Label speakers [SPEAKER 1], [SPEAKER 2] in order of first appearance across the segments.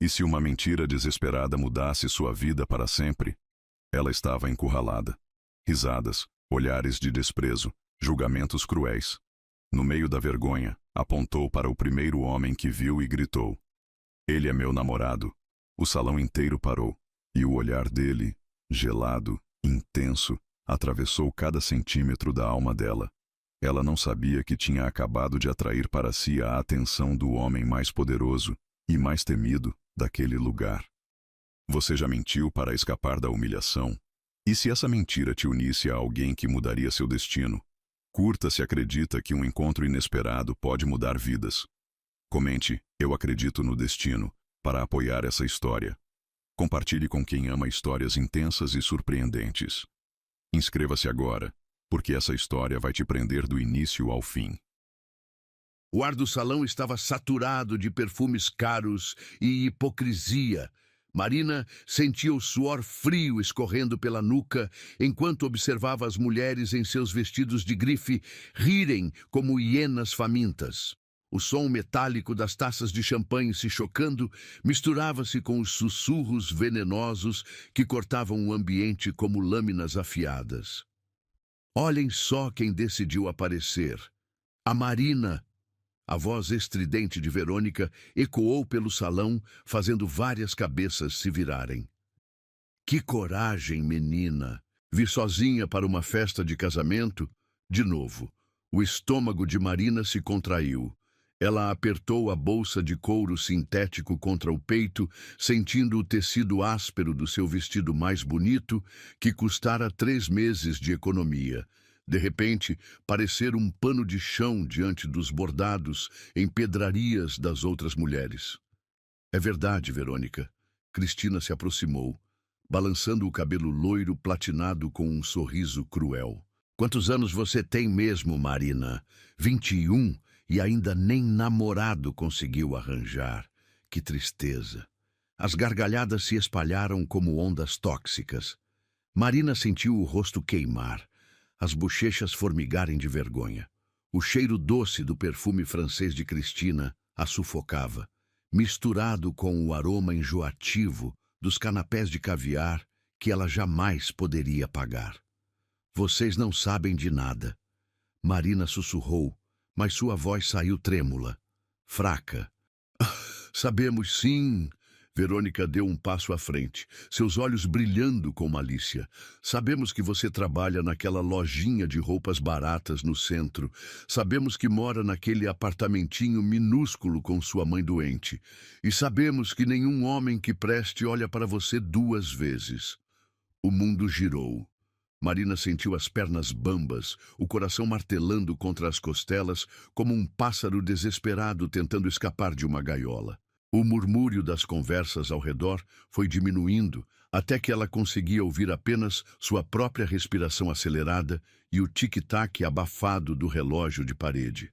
[SPEAKER 1] E se uma mentira desesperada mudasse sua vida para sempre? Ela estava encurralada. Risadas, olhares de desprezo, julgamentos cruéis. No meio da vergonha, apontou para o primeiro homem que viu e gritou: "Ele é meu namorado." O salão inteiro parou, e o olhar dele, gelado, intenso, atravessou cada centímetro da alma dela. Ela não sabia que tinha acabado de atrair para si a atenção do homem mais poderoso e mais temido daquele lugar. Você já mentiu para escapar da humilhação? E se essa mentira te unisse a alguém que mudaria seu destino? Curta se acredita que um encontro inesperado pode mudar vidas. Comente "Eu acredito no destino" para apoiar essa história. Compartilhe com quem ama histórias intensas e surpreendentes. Inscreva-se agora, porque essa história vai te prender do início ao fim.
[SPEAKER 2] O ar do salão estava saturado de perfumes caros e hipocrisia. Marina sentia o suor frio escorrendo pela nuca enquanto observava as mulheres em seus vestidos de grife rirem como hienas famintas. O som metálico das taças de champanhe se chocando misturava-se com os sussurros venenosos que cortavam o ambiente como lâminas afiadas. Olhem só quem decidiu aparecer. A Marina! A voz estridente de Verônica ecoou pelo salão, fazendo várias cabeças se virarem. Que coragem, menina! Vir sozinha para uma festa de casamento? De novo, o estômago de Marina se contraiu. Ela apertou a bolsa de couro sintético contra o peito, sentindo o tecido áspero do seu vestido mais bonito, que custara 3 meses de economia. De repente, parecer um pano de chão diante dos bordados em pedrarias das outras mulheres. É verdade, Verônica. Cristina se aproximou, balançando o cabelo loiro platinado com um sorriso cruel. Quantos anos você tem mesmo, Marina? 21, e ainda nem namorado conseguiu arranjar. Que tristeza. As gargalhadas se espalharam como ondas tóxicas. Marina sentiu o rosto queimar, as bochechas formigarem de vergonha. O cheiro doce do perfume francês de Cristina a sufocava, misturado com o aroma enjoativo dos canapés de caviar que ela jamais poderia pagar. Vocês não sabem de nada. Marina sussurrou, mas sua voz saiu trêmula, fraca. Sabemos sim. Verônica deu um passo à frente, seus olhos brilhando com malícia. Sabemos que você trabalha naquela lojinha de roupas baratas no centro. Sabemos que mora naquele apartamentinho minúsculo com sua mãe doente. E sabemos que nenhum homem que preste olha para você 2 vezes. O mundo girou. Marina sentiu as pernas bambas, o coração martelando contra as costelas, como um pássaro desesperado tentando escapar de uma gaiola. O murmúrio das conversas ao redor foi diminuindo, até que ela conseguia ouvir apenas sua própria respiração acelerada e o tic-tac abafado do relógio de parede.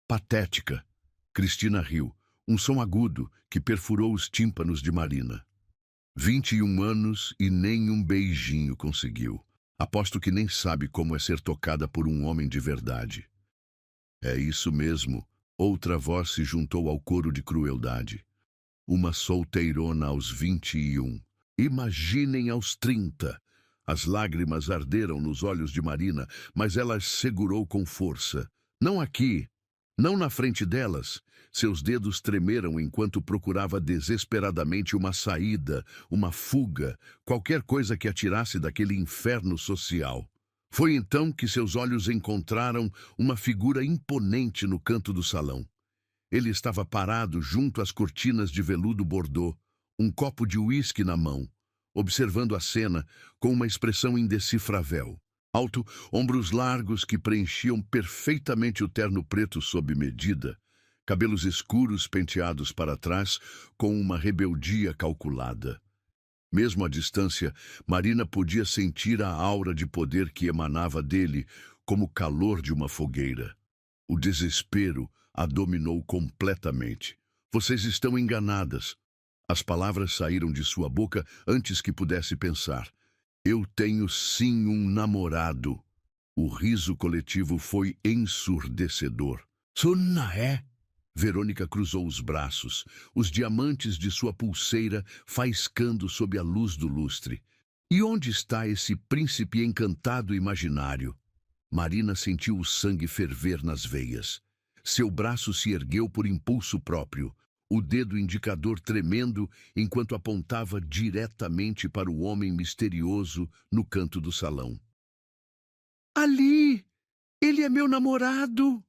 [SPEAKER 2] Patética. Cristina riu, um som agudo que perfurou os tímpanos de Marina. 21 anos e nem um beijinho conseguiu. Aposto que nem sabe como é ser tocada por um homem de verdade. É isso mesmo. Outra voz se juntou ao coro de crueldade. Uma solteirona aos 21. Imaginem aos 30. As lágrimas arderam nos olhos de Marina, mas ela as segurou com força. Não aqui, não na frente delas. Seus dedos tremeram enquanto procurava desesperadamente uma saída, uma fuga, qualquer coisa que a tirasse daquele inferno social. Foi então que seus olhos encontraram uma figura imponente no canto do salão. Ele estava parado junto às cortinas de veludo bordô, um copo de uísque na mão, observando a cena com uma expressão indecifrável. Alto, ombros largos que preenchiam perfeitamente o terno preto sob medida, cabelos escuros penteados para trás com uma rebeldia calculada. Mesmo à distância, Marina podia sentir a aura de poder que emanava dele, como o calor de uma fogueira. O desespero a dominou completamente. Vocês estão enganadas. As palavras saíram de sua boca antes que pudesse pensar. Eu tenho sim um namorado. O riso coletivo foi ensurdecedor. Sunna é? Verônica cruzou os braços, os diamantes de sua pulseira faiscando sob a luz do lustre. E onde está esse príncipe encantado imaginário? Marina sentiu o sangue ferver nas veias. Seu braço se ergueu por impulso próprio, o dedo indicador tremendo enquanto apontava diretamente para o homem misterioso no canto do salão. Ali! Ele é meu namorado!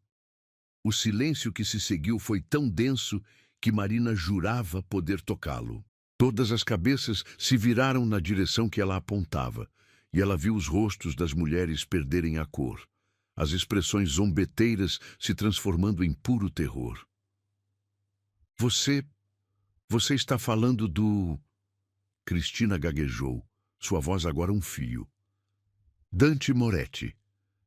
[SPEAKER 2] O silêncio que se seguiu foi tão denso que Marina jurava poder tocá-lo. Todas as cabeças se viraram na direção que ela apontava, e ela viu os rostos das mulheres perderem a cor, as expressões zombeteiras se transformando em puro terror. Você está falando do... Cristina gaguejou, sua voz agora um fio. Dante Moretti.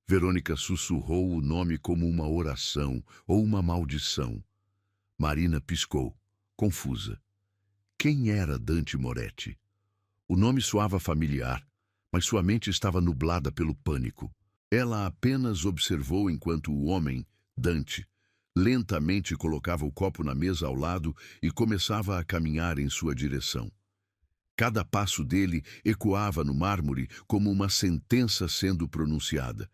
[SPEAKER 2] Verônica sussurrou o nome como uma oração ou uma maldição. Marina piscou, confusa. Quem era Dante Moretti? O nome soava familiar, mas sua mente estava nublada pelo pânico. Ela apenas observou enquanto o homem, Dante, lentamente colocava o copo na mesa ao lado e começava a caminhar em sua direção. Cada passo dele ecoava no mármore como uma sentença sendo pronunciada.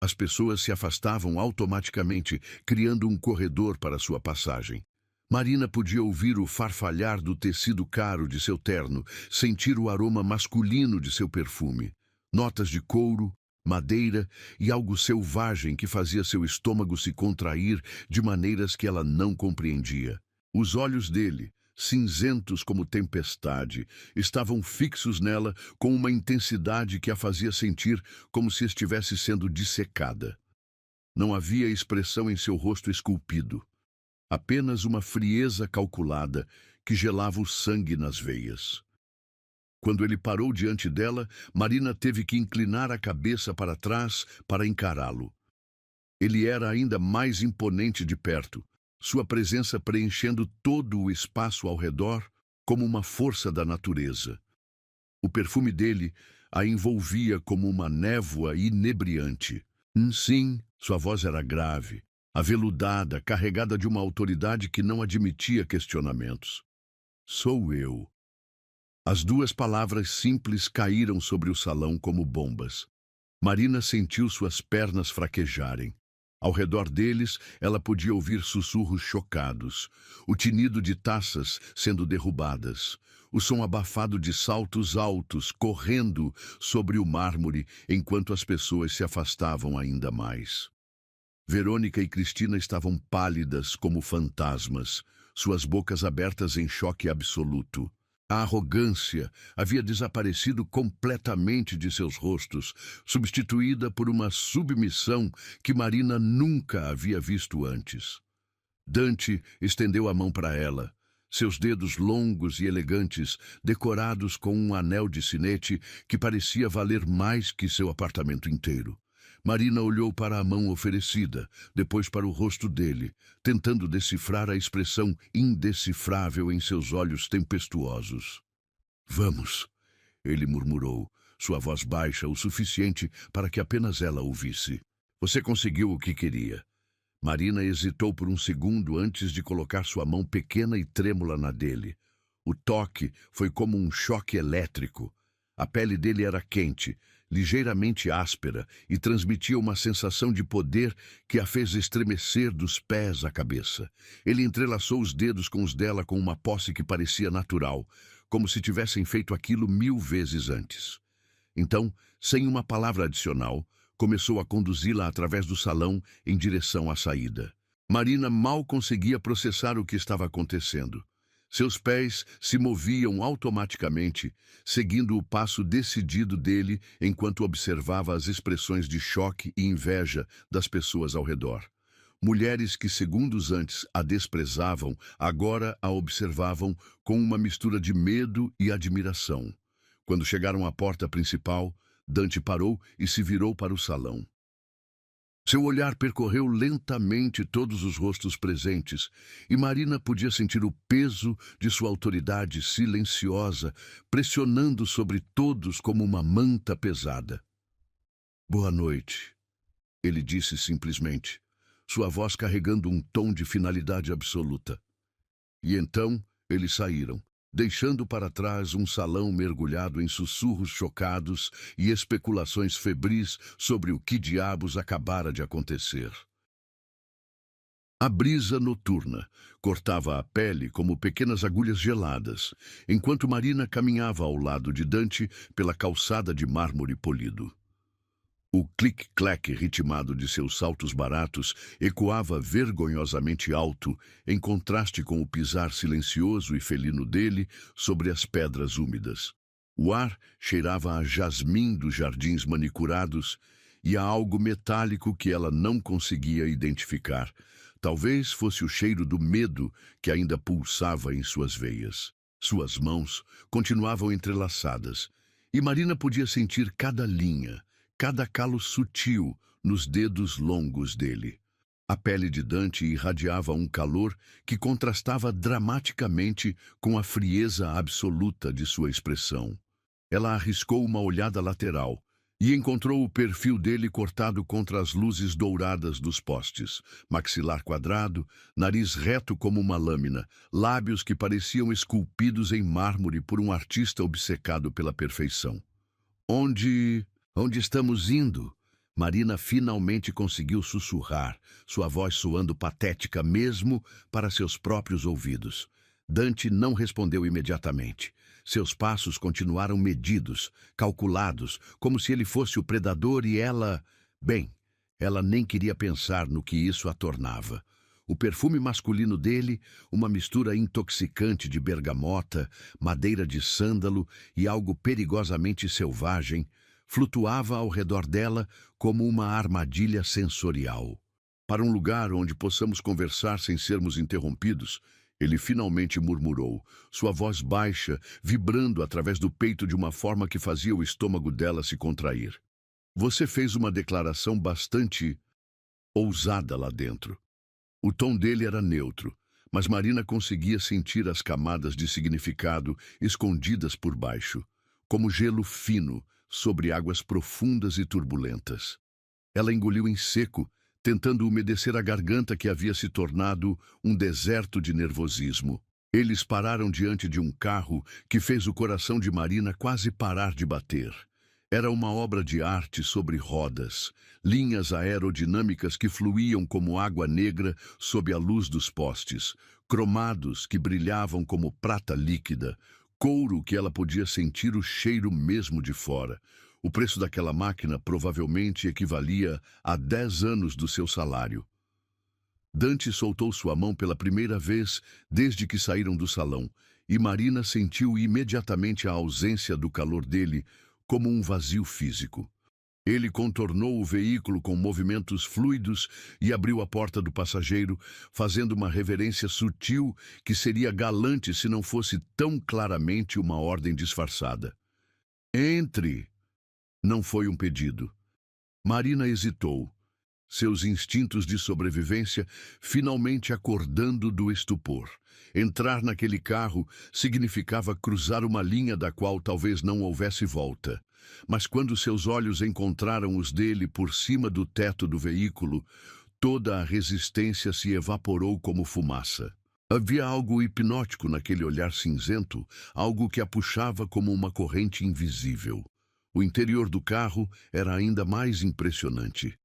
[SPEAKER 2] As pessoas se afastavam automaticamente, criando um corredor para sua passagem. Marina podia ouvir o farfalhar do tecido caro de seu terno, sentir o aroma masculino de seu perfume, notas de couro, madeira e algo selvagem que fazia seu estômago se contrair de maneiras que ela não compreendia. Os olhos dele, cinzentos como tempestade, estavam fixos nela com uma intensidade que a fazia sentir como se estivesse sendo dissecada. Não havia expressão em seu rosto esculpido, apenas uma frieza calculada que gelava o sangue nas veias. Quando ele parou diante dela, Marina teve que inclinar a cabeça para trás para encará-lo. Ele era ainda mais imponente de perto, sua presença preenchendo todo o espaço ao redor como uma força da natureza. O perfume dele a envolvia como uma névoa inebriante. Sim, sua voz era grave, aveludada, carregada de uma autoridade que não admitia questionamentos. Sou eu. As duas palavras simples caíram sobre o salão como bombas. Marina sentiu suas pernas fraquejarem. Ao redor deles, ela podia ouvir sussurros chocados, o tinido de taças sendo derrubadas, o som abafado de saltos altos correndo sobre o mármore enquanto as pessoas se afastavam ainda mais. Verônica e Cristina estavam pálidas como fantasmas, suas bocas abertas em choque absoluto. A arrogância havia desaparecido completamente de seus rostos, substituída por uma submissão que Marina nunca havia visto antes. Dante estendeu a mão para ela, seus dedos longos e elegantes, decorados com um anel de sinete que parecia valer mais que seu apartamento inteiro. Marina olhou para a mão oferecida, depois para o rosto dele, tentando decifrar a expressão indecifrável em seus olhos tempestuosos. Vamos, ele murmurou, sua voz baixa o suficiente para que apenas ela ouvisse. Você conseguiu o que queria. Marina hesitou por um segundo antes de colocar sua mão pequena e trêmula na dele. O toque foi como um choque elétrico. A pele dele era quente, ligeiramente áspera e transmitia uma sensação de poder que a fez estremecer dos pés à cabeça. Ele entrelaçou os dedos com os dela com uma posse que parecia natural, como se tivessem feito aquilo 1000 vezes antes. Então, sem uma palavra adicional, começou a conduzi-la através do salão em direção à saída. Marina mal conseguia processar o que estava acontecendo. Seus pés se moviam automaticamente, seguindo o passo decidido dele enquanto observava as expressões de choque e inveja das pessoas ao redor. Mulheres que segundos antes a desprezavam, agora a observavam com uma mistura de medo e admiração. Quando chegaram à porta principal, Dante parou e se virou para o salão. Seu olhar percorreu lentamente todos os rostos presentes, e Marina podia sentir o peso de sua autoridade silenciosa, pressionando sobre todos como uma manta pesada. Boa noite, ele disse simplesmente. sua voz carregando um tom de finalidade absoluta. E então eles saíram, deixando para trás um salão mergulhado em sussurros chocados e especulações febris sobre o que diabos acabara de acontecer. A brisa noturna cortava a pele como pequenas agulhas geladas, enquanto Marina caminhava ao lado de Dante pela calçada de mármore polido. O clic-clac ritmado de seus saltos baratos ecoava vergonhosamente alto, em contraste com o pisar silencioso e felino dele sobre as pedras úmidas. O ar cheirava a jasmim dos jardins manicurados e a algo metálico que ela não conseguia identificar. Talvez fosse o cheiro do medo que ainda pulsava em suas veias. Suas mãos continuavam entrelaçadas, e Marina podia sentir cada linha, cada calo sutil nos dedos longos dele. A pele de Dante irradiava um calor que contrastava dramaticamente com a frieza absoluta de sua expressão. Ela arriscou uma olhada lateral e encontrou o perfil dele cortado contra as luzes douradas dos postes. Maxilar quadrado, nariz reto como uma lâmina, lábios que pareciam esculpidos em mármore por um artista obcecado pela perfeição. Onde estamos indo? Marina finalmente conseguiu sussurrar, sua voz soando patética mesmo para seus próprios ouvidos. Dante não respondeu imediatamente. Seus passos continuaram medidos, calculados, como se ele fosse o predador e ela... Bem, ela nem queria pensar no que isso a tornava. O perfume masculino dele, uma mistura intoxicante de bergamota, madeira de sândalo e algo perigosamente selvagem, flutuava ao redor dela como uma armadilha sensorial. Para um lugar onde possamos conversar sem sermos interrompidos, ele finalmente murmurou, sua voz baixa, vibrando através do peito de uma forma que fazia o estômago dela se contrair. Você fez uma declaração bastante ousada lá dentro. O tom dele era neutro, mas Marina conseguia sentir as camadas de significado escondidas por baixo, como gelo fino sobre águas profundas e turbulentas. Ela engoliu em seco, tentando umedecer a garganta que havia se tornado um deserto de nervosismo. Eles pararam diante de um carro que fez o coração de Marina quase parar de bater. Era uma obra de arte sobre rodas, linhas aerodinâmicas que fluíam como água negra sob a luz dos postes, cromados que brilhavam como prata líquida, couro que ela podia sentir o cheiro mesmo de fora. O preço daquela máquina provavelmente equivalia a 10 anos do seu salário. Dante soltou sua mão pela primeira vez desde que saíram do salão, e Marina sentiu imediatamente a ausência do calor dele como um vazio físico. Ele contornou o veículo com movimentos fluidos e abriu a porta do passageiro, fazendo uma reverência sutil que seria galante se não fosse tão claramente uma ordem disfarçada. Entre! Não foi um pedido. Marina hesitou, seus instintos de sobrevivência finalmente acordando do estupor. Entrar naquele carro significava cruzar uma linha da qual talvez não houvesse volta. Mas quando seus olhos encontraram os dele por cima do teto do veículo, toda a resistência se evaporou como fumaça. Havia algo hipnótico naquele olhar cinzento, algo que a puxava como uma corrente invisível. O interior do carro era ainda mais impressionante.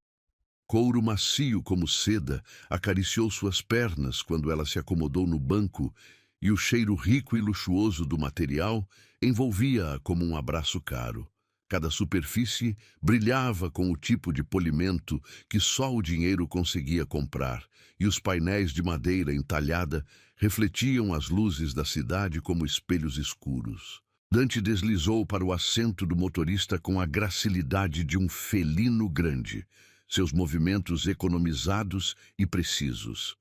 [SPEAKER 2] Couro macio como seda acariciou suas pernas quando ela se acomodou no banco e o cheiro rico e luxuoso do material envolvia-a como um abraço caro. Cada superfície brilhava com o tipo de polimento que só o dinheiro conseguia comprar, e os painéis de madeira entalhada refletiam as luzes da cidade como espelhos escuros. Dante deslizou para o assento do motorista com a gracilidade de um felino grande, seus movimentos economizados e precisos.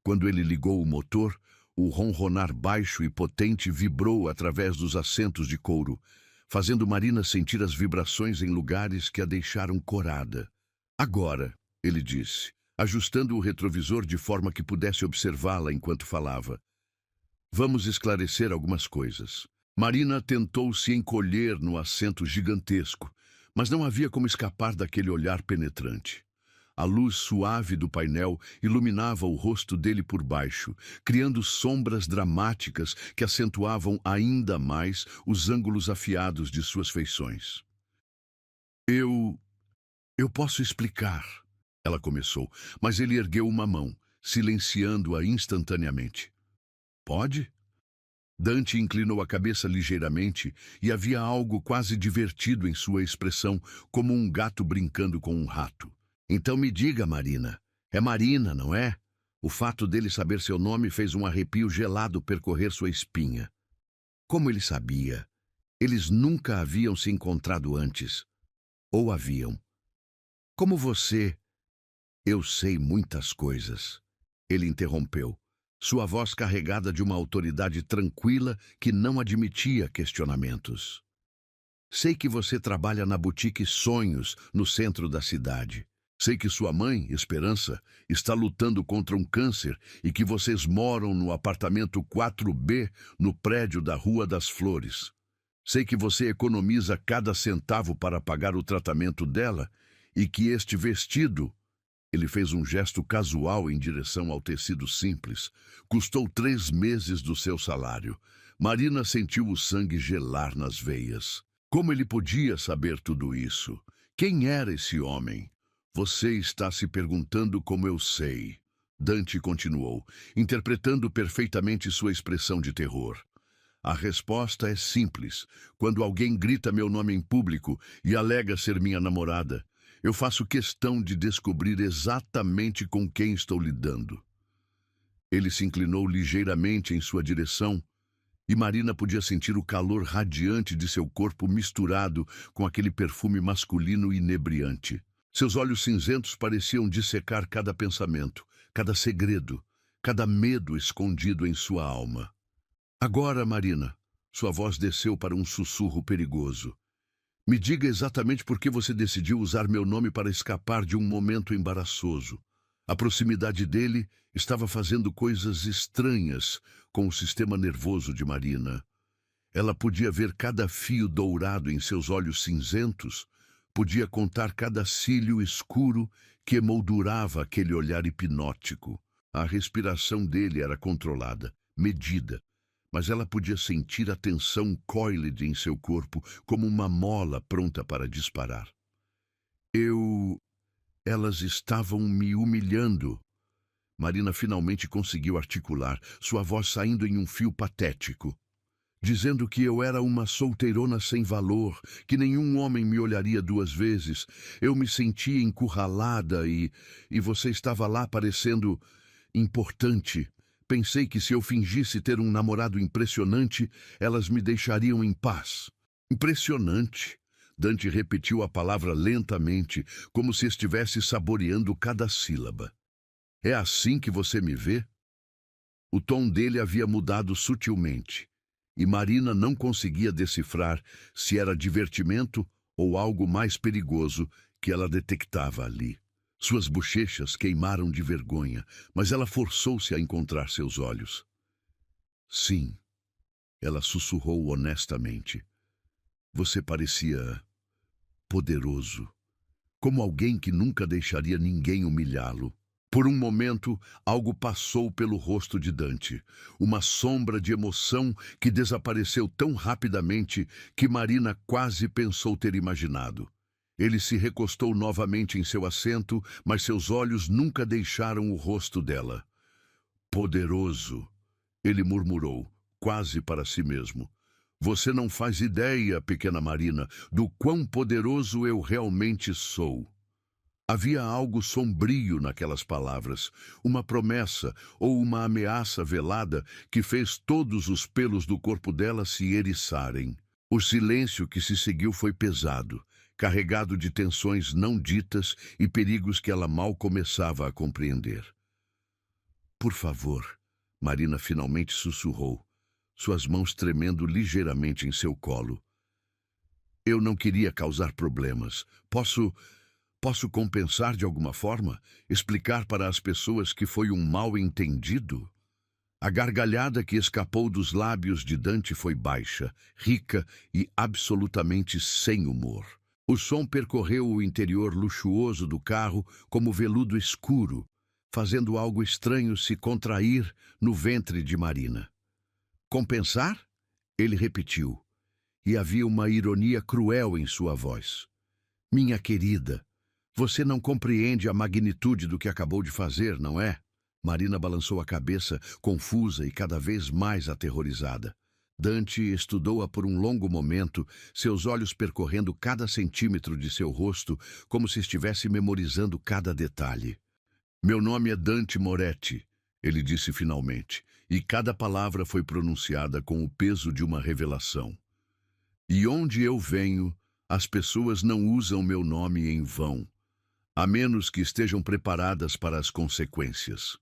[SPEAKER 2] Quando ele ligou o motor, o ronronar baixo e potente vibrou através dos assentos de couro, fazendo Marina sentir as vibrações em lugares que a deixaram corada. Agora, ele disse, ajustando o retrovisor de forma que pudesse observá-la enquanto falava. Vamos esclarecer algumas coisas. Marina tentou se encolher no assento gigantesco, mas não havia como escapar daquele olhar penetrante. A luz suave do painel iluminava o rosto dele por baixo, criando sombras dramáticas que acentuavam ainda mais os ângulos afiados de suas feições. Eu posso explicar, ela começou, mas ele ergueu uma mão, silenciando-a instantaneamente. Pode? Dante inclinou a cabeça ligeiramente e havia algo quase divertido em sua expressão, como um gato brincando com um rato. Então me diga, Marina. É Marina, não é? O fato dele saber seu nome fez um arrepio gelado percorrer sua espinha. Como ele sabia? Eles nunca haviam se encontrado antes. Ou haviam? Como você... Eu sei muitas coisas. Ele interrompeu, sua voz carregada de uma autoridade tranquila que não admitia questionamentos. Sei que você trabalha na boutique Sonhos, no centro da cidade. Sei que sua mãe, Esperança, está lutando contra um câncer e que vocês moram no apartamento 4B, no prédio da Rua das Flores. Sei que você economiza cada centavo para pagar o tratamento dela e que este vestido... Ele fez um gesto casual em direção ao tecido simples. Custou 3 meses do seu salário. Marina sentiu o sangue gelar nas veias. Como ele podia saber tudo isso? Quem era esse homem? Você está se perguntando como eu sei. Dante continuou, interpretando perfeitamente sua expressão de terror. A resposta é simples. Quando alguém grita meu nome em público e alega ser minha namorada, eu faço questão de descobrir exatamente com quem estou lidando. Ele se inclinou ligeiramente em sua direção e Marina podia sentir o calor radiante de seu corpo misturado com aquele perfume masculino inebriante. Seus olhos cinzentos pareciam dissecar cada pensamento, cada segredo, cada medo escondido em sua alma. Agora, Marina, sua voz desceu para um sussurro perigoso. Me diga exatamente por que você decidiu usar meu nome para escapar de um momento embaraçoso. A proximidade dele estava fazendo coisas estranhas com o sistema nervoso de Marina. Ela podia ver cada fio dourado em seus olhos cinzentos, podia contar cada cílio escuro que emoldurava aquele olhar hipnótico. A respiração dele era controlada, medida, mas ela podia sentir a tensão cóilide em seu corpo como uma mola pronta para disparar. Elas estavam me humilhando. Marina finalmente conseguiu articular, sua voz saindo em um fio patético, dizendo que eu era uma solteirona sem valor, que nenhum homem me olharia 2 vezes. Eu me sentia encurralada e você estava lá parecendo importante. Pensei que se eu fingisse ter um namorado impressionante, elas me deixariam em paz. Impressionante. Dante repetiu a palavra lentamente, como se estivesse saboreando cada sílaba. É assim que você me vê? O tom dele havia mudado sutilmente, e Marina não conseguia decifrar se era divertimento ou algo mais perigoso que ela detectava ali. Suas bochechas queimaram de vergonha, mas ela forçou-se a encontrar seus olhos. Sim, ela sussurrou honestamente. Você parecia poderoso, como alguém que nunca deixaria ninguém humilhá-lo. Por um momento, algo passou pelo rosto de Dante, uma sombra de emoção que desapareceu tão rapidamente que Marina quase pensou ter imaginado. Ele se recostou novamente em seu assento, mas seus olhos nunca deixaram o rosto dela. Poderoso, ele murmurou, quase para si mesmo. Você não faz ideia, pequena Marina, do quão poderoso eu realmente sou. Havia algo sombrio naquelas palavras, uma promessa ou uma ameaça velada que fez todos os pelos do corpo dela se eriçarem. O silêncio que se seguiu foi pesado, carregado de tensões não ditas e perigos que ela mal começava a compreender. Por favor, Marina finalmente sussurrou, suas mãos tremendo ligeiramente em seu colo. Eu não queria causar problemas. Posso compensar de alguma forma? Explicar para as pessoas que foi um mal-entendido? A gargalhada que escapou dos lábios de Dante foi baixa, rica e absolutamente sem humor. O som percorreu o interior luxuoso do carro como veludo escuro, fazendo algo estranho se contrair no ventre de Marina. Compensar? Ele repetiu, e havia uma ironia cruel em sua voz. Minha querida, você não compreende a magnitude do que acabou de fazer, não é? Marina balançou a cabeça, confusa e cada vez mais aterrorizada. Dante estudou-a por um longo momento, seus olhos percorrendo cada centímetro de seu rosto, como se estivesse memorizando cada detalhe. Meu nome é Dante Moretti, ele disse finalmente, e cada palavra foi pronunciada com o peso de uma revelação. E onde eu venho, as pessoas não usam meu nome em vão, a menos que estejam preparadas para as consequências.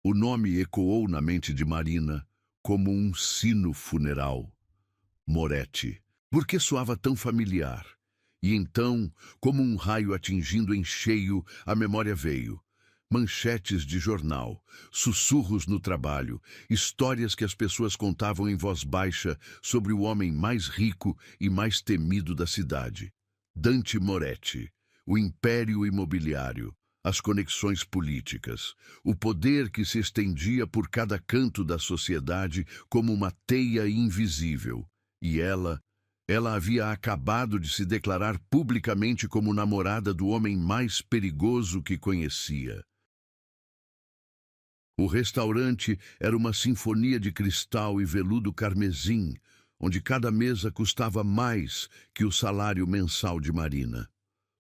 [SPEAKER 2] O nome ecoou na mente de Marina como um sino funeral. Moretti. Por que soava tão familiar? E então, como um raio atingindo em cheio, a memória veio. Manchetes de jornal, sussurros no trabalho, histórias que as pessoas contavam em voz baixa sobre o homem mais rico e mais temido da cidade. Dante Moretti, o império imobiliário, as conexões políticas, o poder que se estendia por cada canto da sociedade como uma teia invisível. E ela havia acabado de se declarar publicamente como namorada do homem mais perigoso que conhecia. O restaurante era uma sinfonia de cristal e veludo carmesim, onde cada mesa custava mais que o salário mensal de Marina.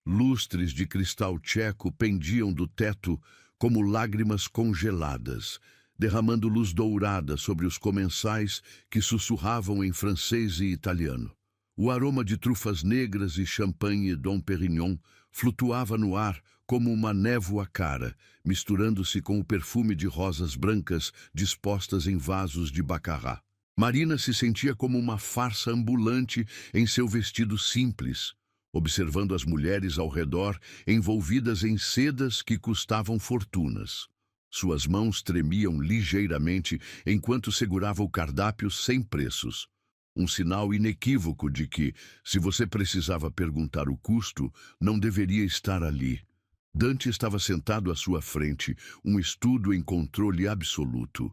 [SPEAKER 2] Lustres de cristal tcheco pendiam do teto como lágrimas congeladas, derramando luz dourada sobre os comensais que sussurravam em francês e italiano. O aroma de trufas negras e champanhe Dom Perignon flutuava no ar como uma névoa cara, misturando-se com o perfume de rosas brancas dispostas em vasos de baccarrá. Marina se sentia como uma farsa ambulante em seu vestido simples, observando as mulheres ao redor envolvidas em sedas que custavam fortunas. Suas mãos tremiam ligeiramente enquanto segurava o cardápio sem preços. Um sinal inequívoco de que, se você precisava perguntar o custo, não deveria estar ali. Dante estava sentado à sua frente, um estudo em controle absoluto.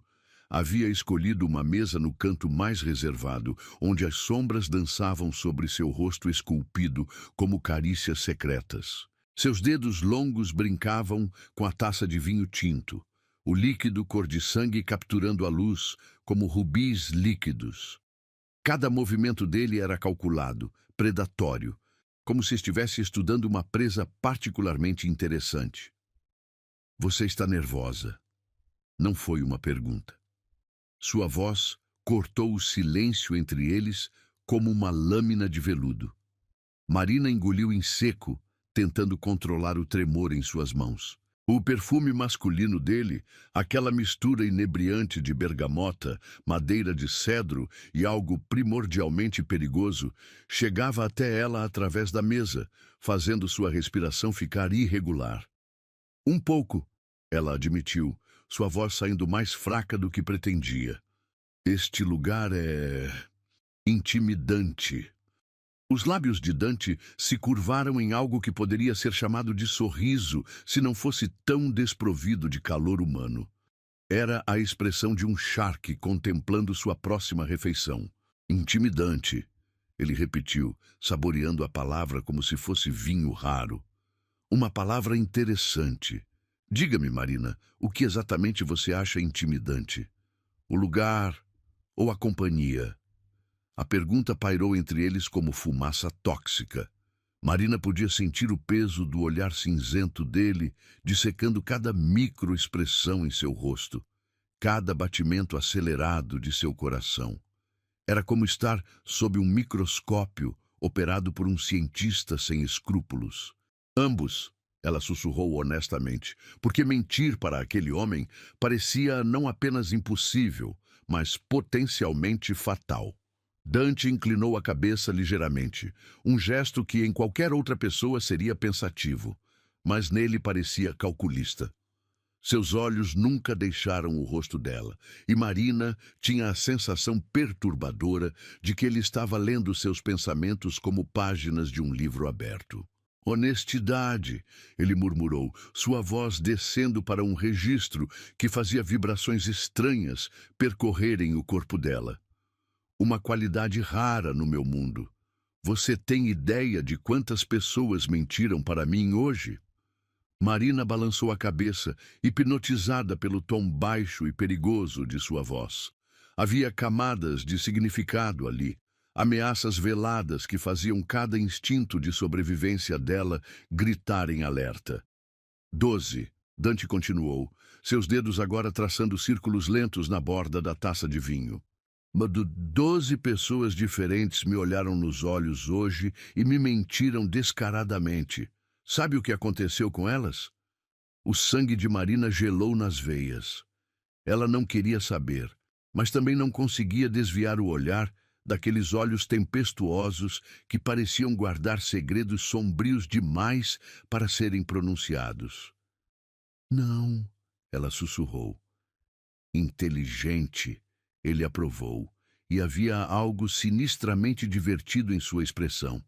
[SPEAKER 2] Havia escolhido uma mesa no canto mais reservado, onde as sombras dançavam sobre seu rosto esculpido como carícias secretas. Seus dedos longos brincavam com a taça de vinho tinto, o líquido cor de sangue capturando a luz como rubis líquidos. Cada movimento dele era calculado, predatório, como se estivesse estudando uma presa particularmente interessante. Você está nervosa? Não foi uma pergunta. Sua voz cortou o silêncio entre eles como uma lâmina de veludo. Marina engoliu em seco, tentando controlar o tremor em suas mãos. O perfume masculino dele, aquela mistura inebriante de bergamota, madeira de cedro e algo primordialmente perigoso, chegava até ela através da mesa, fazendo sua respiração ficar irregular. Um pouco, ela admitiu, sua voz saindo mais fraca do que pretendia. Este lugar é intimidante. Os lábios de Dante se curvaram em algo que poderia ser chamado de sorriso se não fosse tão desprovido de calor humano. Era a expressão de um charque contemplando sua próxima refeição. Intimidante, ele repetiu, saboreando a palavra como se fosse vinho raro. Uma palavra interessante. Diga-me, Marina, o que exatamente você acha intimidante? O lugar ou a companhia? A pergunta pairou entre eles como fumaça tóxica. Marina podia sentir o peso do olhar cinzento dele, dissecando cada microexpressão em seu rosto, cada batimento acelerado de seu coração. Era como estar sob um microscópio operado por um cientista sem escrúpulos. Ambos, ela sussurrou honestamente, porque mentir para aquele homem parecia não apenas impossível, mas potencialmente fatal. Dante inclinou a cabeça ligeiramente, um gesto que em qualquer outra pessoa seria pensativo, mas nele parecia calculista. Seus olhos nunca deixaram o rosto dela, e Marina tinha a sensação perturbadora de que ele estava lendo seus pensamentos como páginas de um livro aberto. Honestidade, ele murmurou, sua voz descendo para um registro que fazia vibrações estranhas percorrerem o corpo dela. Uma qualidade rara no meu mundo. Você tem ideia de quantas pessoas mentiram para mim hoje? Marina balançou a cabeça, hipnotizada pelo tom baixo e perigoso de sua voz. Havia camadas de significado ali, ameaças veladas que faziam cada instinto de sobrevivência dela gritar em alerta. 12. Dante continuou, seus dedos agora traçando círculos lentos na borda da taça de vinho. 12 pessoas diferentes me olharam nos olhos hoje e me mentiram descaradamente. Sabe o que aconteceu com elas? O sangue de Marina gelou nas veias. Ela não queria saber, mas também não conseguia desviar o olhar daqueles olhos tempestuosos que pareciam guardar segredos sombrios demais para serem pronunciados. Não, ela sussurrou. Inteligente, ele aprovou, e havia algo sinistramente divertido em sua expressão.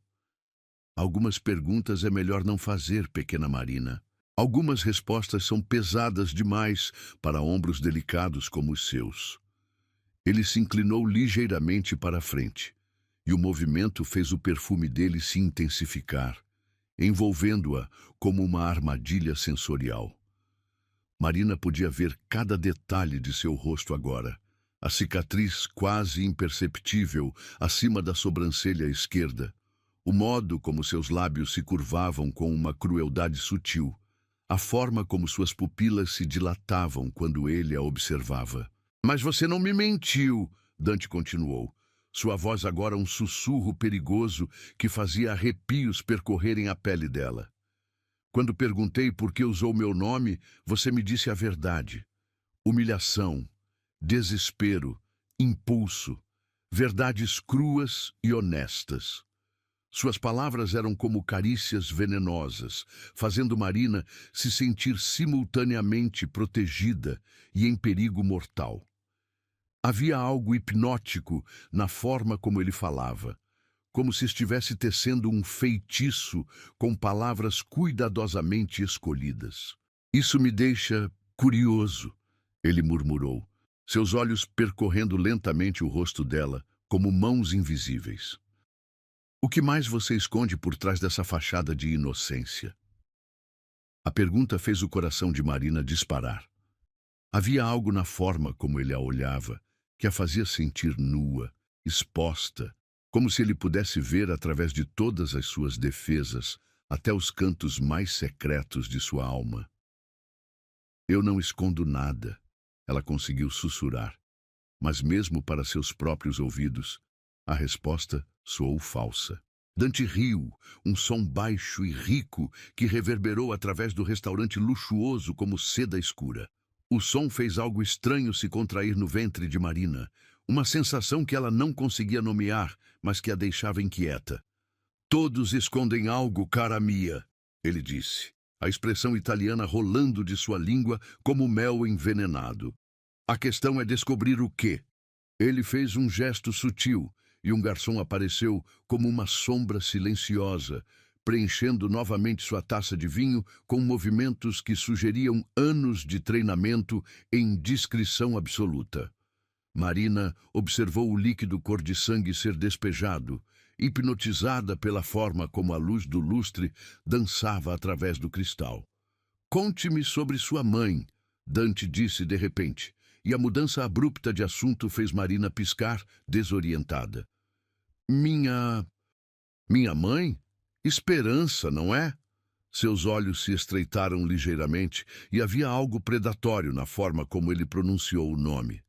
[SPEAKER 2] Algumas perguntas é melhor não fazer, pequena Marina. Algumas respostas são pesadas demais para ombros delicados como os seus. Ele se inclinou ligeiramente para a frente, e o movimento fez o perfume dele se intensificar, envolvendo-a como uma armadilha sensorial. Marina podia ver cada detalhe de seu rosto agora. A cicatriz quase imperceptível acima da sobrancelha esquerda, o modo como seus lábios se curvavam com uma crueldade sutil, a forma como suas pupilas se dilatavam quando ele a observava. Mas você não me mentiu, Dante continuou. Sua voz agora um sussurro perigoso que fazia arrepios percorrerem a pele dela. Quando perguntei por que usou meu nome, você me disse a verdade. Humilhação, desespero, impulso, verdades cruas e honestas. Suas palavras eram como carícias venenosas, fazendo Marina se sentir simultaneamente protegida e em perigo mortal. Havia algo hipnótico na forma como ele falava, como se estivesse tecendo um feitiço com palavras cuidadosamente escolhidas. Isso me deixa curioso, ele murmurou, seus olhos percorrendo lentamente o rosto dela, como mãos invisíveis. O que mais você esconde por trás dessa fachada de inocência? A pergunta fez o coração de Marina disparar. Havia algo na forma como ele a olhava, que a fazia sentir nua, exposta, como se ele pudesse ver através de todas as suas defesas, até os cantos mais secretos de sua alma. Eu não escondo nada, ela conseguiu sussurrar, mas mesmo para seus próprios ouvidos, a resposta soou falsa. Dante riu, um som baixo e rico que reverberou através do restaurante luxuoso como seda escura. O som fez algo estranho se contrair no ventre de Marina, uma sensação que ela não conseguia nomear, mas que a deixava inquieta. Todos escondem algo, cara mia, ele disse, a expressão italiana rolando de sua língua como mel envenenado. A questão é descobrir o quê? Ele fez um gesto sutil, e um garçom apareceu como uma sombra silenciosa, preenchendo novamente sua taça de vinho com movimentos que sugeriam anos de treinamento em discrição absoluta. Marina observou o líquido cor de sangue ser despejado, hipnotizada pela forma como a luz do lustre dançava através do cristal. Conte-me sobre sua mãe, Dante disse de repente, e a mudança abrupta de assunto fez Marina piscar, desorientada. Minha mãe? Esperança, não é? Seus olhos se estreitaram ligeiramente e havia algo predatório na forma como ele pronunciou o nome.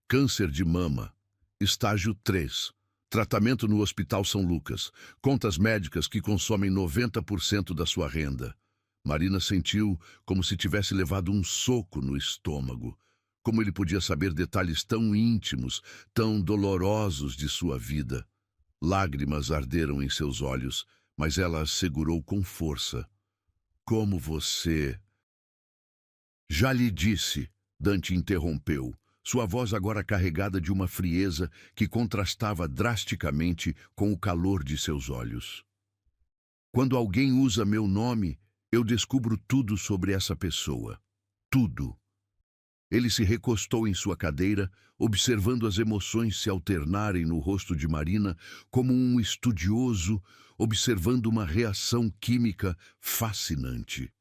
[SPEAKER 2] Câncer de mama, estágio 3. Tratamento no Hospital São Lucas. Contas médicas que consomem 90% da sua renda. Marina sentiu como se tivesse levado um soco no estômago. Como ele podia saber detalhes tão íntimos, tão dolorosos de sua vida? Lágrimas arderam em seus olhos, mas ela as segurou com força. Como você... Já lhe disse, Dante interrompeu, sua voz agora carregada de uma frieza que contrastava drasticamente com o calor de seus olhos. Quando alguém usa meu nome, eu descubro tudo sobre essa pessoa. Tudo. Ele se recostou em sua cadeira, observando as emoções se alternarem no rosto de Marina, como um estudioso observando uma reação química fascinante.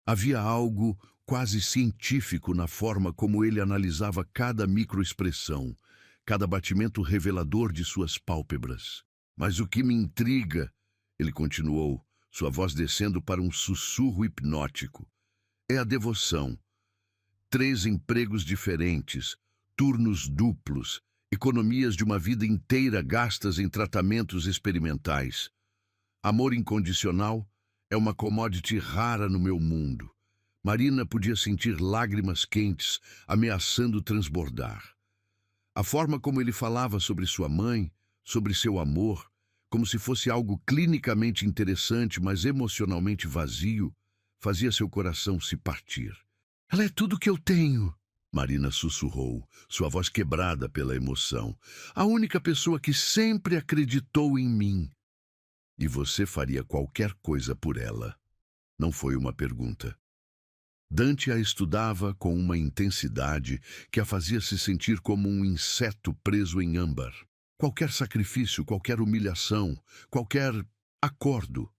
[SPEAKER 2] Havia algo quase científico na forma como ele analisava cada microexpressão, cada batimento revelador de suas pálpebras. Mas o que me intriga, ele continuou, sua voz descendo para um sussurro hipnótico, é a devoção. 3 empregos diferentes, turnos duplos, economias de uma vida inteira gastas em tratamentos experimentais. Amor incondicional é uma commodity rara no meu mundo. Marina podia sentir lágrimas quentes ameaçando transbordar. A forma como ele falava sobre sua mãe, sobre seu amor, como se fosse algo clinicamente interessante, mas emocionalmente vazio, fazia seu coração se partir. Ela é tudo que eu tenho, Marina sussurrou, sua voz quebrada pela emoção. A única pessoa que sempre acreditou em mim. E você faria qualquer coisa por ela. Não foi uma pergunta. Dante a estudava com uma intensidade que a fazia se sentir como um inseto preso em âmbar. Qualquer sacrifício, qualquer humilhação, qualquer acordo.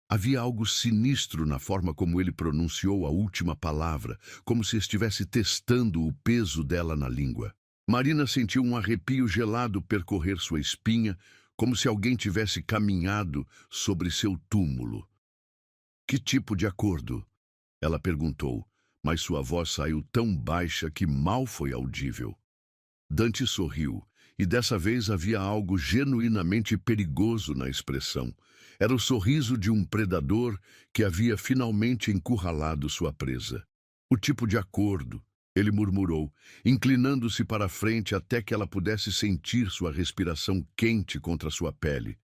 [SPEAKER 2] Havia algo sinistro na forma como ele pronunciou a última palavra, como se estivesse testando o peso dela na língua. Marina sentiu um arrepio gelado percorrer sua espinha, como se alguém tivesse caminhado sobre seu túmulo. Que tipo de acordo? Ela perguntou, mas sua voz saiu tão baixa que mal foi audível. Dante sorriu, e dessa vez havia algo genuinamente perigoso na expressão. Era o sorriso de um predador que havia finalmente encurralado sua presa. O tipo de acordo, ele murmurou, inclinando-se para a frente até que ela pudesse sentir sua respiração quente contra sua pele,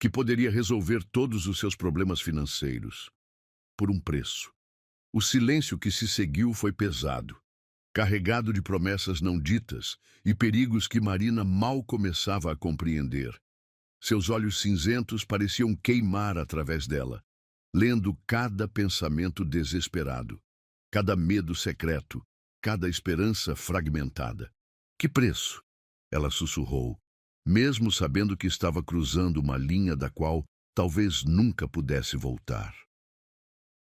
[SPEAKER 2] que poderia resolver todos os seus problemas financeiros. Por um preço. O silêncio que se seguiu foi pesado, carregado de promessas não ditas e perigos que Marina mal começava a compreender. Seus olhos cinzentos pareciam queimar através dela, lendo cada pensamento desesperado, cada medo secreto, cada esperança fragmentada. Que preço? Ela sussurrou, mesmo sabendo que estava cruzando uma linha da qual talvez nunca pudesse voltar.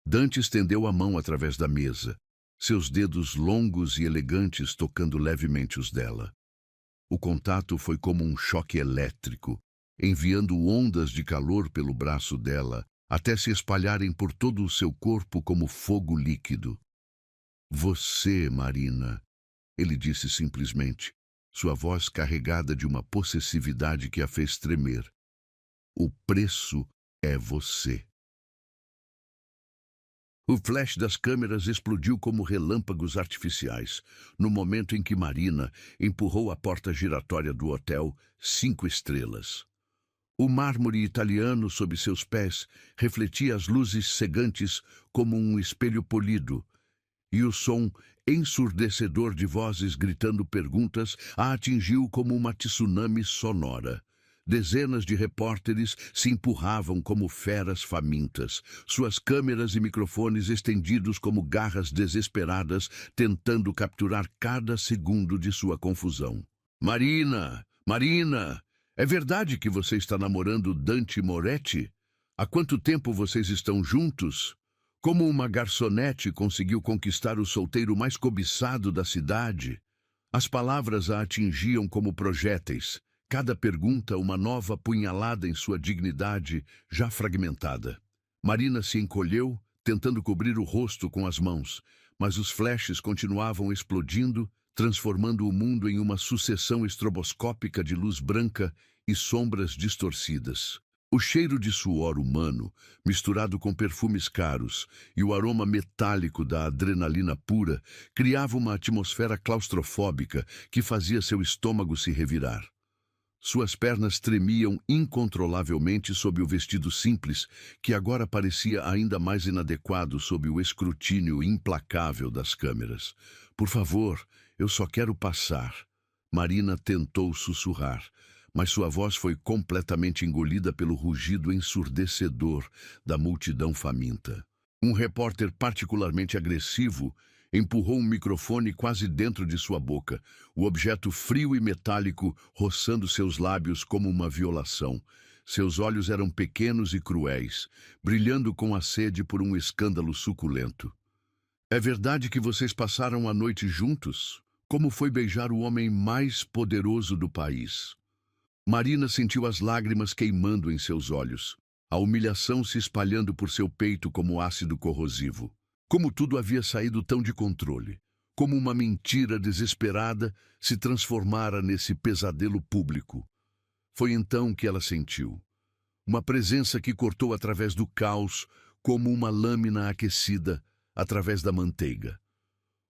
[SPEAKER 2] Dante estendeu a mão através da mesa, seus dedos longos e elegantes tocando levemente os dela. O contato foi como um choque elétrico, enviando ondas de calor pelo braço dela, até se espalharem por todo o seu corpo como fogo líquido. Você, Marina, ele disse simplesmente, sua voz carregada de uma possessividade que a fez tremer. O preço é você. O flash das câmeras explodiu como relâmpagos artificiais, no momento em que Marina empurrou a porta giratória do hotel 5 estrelas. O mármore italiano sob seus pés refletia as luzes cegantes como um espelho polido, e o som ensurdecedor de vozes gritando perguntas a atingiu como uma tsunami sonora. Dezenas de repórteres se empurravam como feras famintas, suas câmeras e microfones estendidos como garras desesperadas, tentando capturar cada segundo de sua confusão. Marina! Marina! É verdade que você está namorando Dante Moretti? Há quanto tempo vocês estão juntos? Como uma garçonete conseguiu conquistar o solteiro mais cobiçado da cidade? As palavras a atingiam como projéteis, cada pergunta uma nova punhalada em sua dignidade já fragmentada. Marina se encolheu, tentando cobrir o rosto com as mãos, mas os flashes continuavam explodindo, transformando o mundo em uma sucessão estroboscópica de luz branca e sombras distorcidas. O cheiro de suor humano, misturado com perfumes caros, e o aroma metálico da adrenalina pura, criava uma atmosfera claustrofóbica que fazia seu estômago se revirar. Suas pernas tremiam incontrolavelmente sob o vestido simples, que agora parecia ainda mais inadequado sob o escrutínio implacável das câmeras. Por favor, eu só quero passar. Marina tentou sussurrar, mas sua voz foi completamente engolida pelo rugido ensurdecedor da multidão faminta. Um repórter particularmente agressivo empurrou um microfone quase dentro de sua boca, o objeto frio e metálico roçando seus lábios como uma violação. Seus olhos eram pequenos e cruéis, brilhando com a sede por um escândalo suculento. É verdade que vocês passaram a noite juntos? Como foi beijar o homem mais poderoso do país? Marina sentiu as lágrimas queimando em seus olhos, a humilhação se espalhando por seu peito como ácido corrosivo. Como tudo havia saído tão de controle, como uma mentira desesperada se transformara nesse pesadelo público. Foi então que ela sentiu uma presença que cortou através do caos, como uma lâmina aquecida através da manteiga.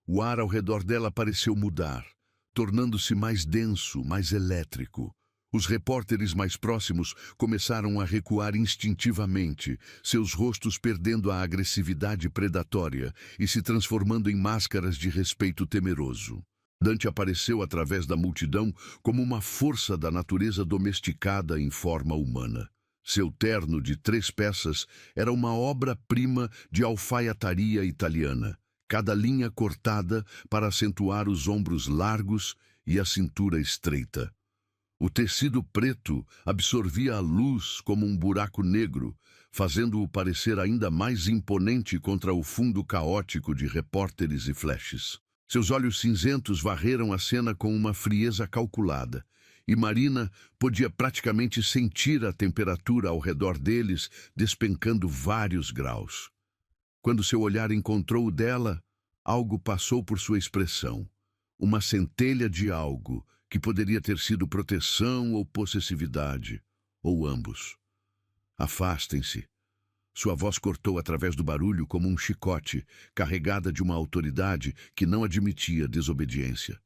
[SPEAKER 2] O ar ao redor dela pareceu mudar, tornando-se mais denso, mais elétrico. Os repórteres mais próximos começaram a recuar instintivamente, seus rostos perdendo a agressividade predatória e se transformando em máscaras de respeito temeroso. Dante apareceu através da multidão como uma força da natureza domesticada em forma humana. Seu terno de 3 peças era uma obra-prima de alfaiataria italiana, cada linha cortada para acentuar os ombros largos e a cintura estreita. O tecido preto absorvia a luz como um buraco negro, fazendo-o parecer ainda mais imponente contra o fundo caótico de repórteres e flashes. Seus olhos cinzentos varreram a cena com uma frieza calculada, e Marina podia praticamente sentir a temperatura ao redor deles despencando vários graus. Quando seu olhar encontrou o dela, algo passou por sua expressão. Uma centelha de algo que poderia ter sido proteção ou possessividade, ou ambos. Afastem-se. Sua voz cortou através do barulho como um chicote, carregada de uma autoridade que não admitia desobediência.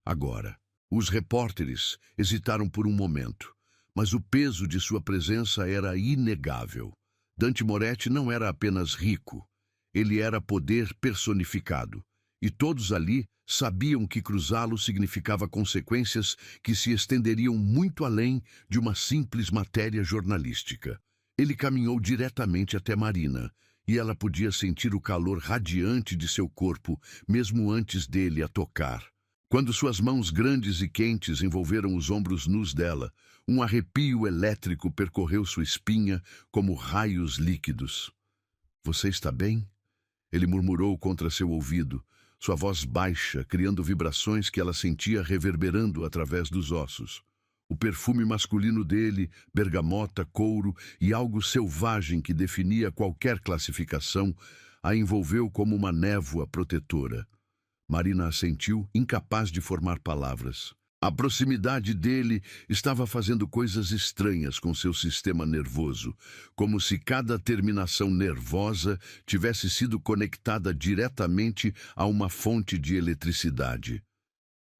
[SPEAKER 2] Agora, os repórteres hesitaram por um momento, mas o peso de sua presença era inegável. Dante Moretti não era apenas rico, ele era poder personificado. E todos ali sabiam que cruzá-lo significava consequências que se estenderiam muito além de uma simples matéria jornalística. Ele caminhou diretamente até Marina, e ela podia sentir o calor radiante de seu corpo, mesmo antes dele a tocar. Quando suas mãos grandes e quentes envolveram os ombros nus dela, um arrepio elétrico percorreu sua espinha como raios líquidos. "Você está bem?" Ele murmurou contra seu ouvido, sua voz baixa, criando vibrações que ela sentia reverberando através dos ossos. O perfume masculino dele, bergamota, couro e algo selvagem que definia qualquer classificação, a envolveu como uma névoa protetora. Marina assentiu, incapaz de formar palavras. A proximidade dele estava fazendo coisas estranhas com seu sistema nervoso, como se cada terminação nervosa tivesse sido conectada diretamente a uma fonte de eletricidade.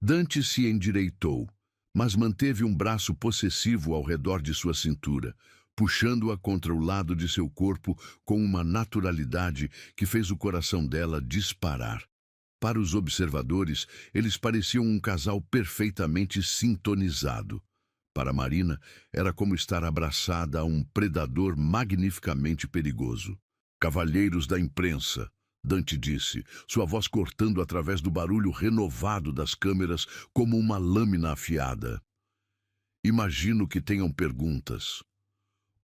[SPEAKER 2] Dante se endireitou, mas manteve um braço possessivo ao redor de sua cintura, puxando-a contra o lado de seu corpo com uma naturalidade que fez o coração dela disparar. Para os observadores, eles pareciam um casal perfeitamente sintonizado. Para Marina, era como estar abraçada a um predador magnificamente perigoso. "Cavalheiros da imprensa", Dante disse, sua voz cortando através do barulho renovado das câmeras como uma lâmina afiada. "Imagino que tenham perguntas."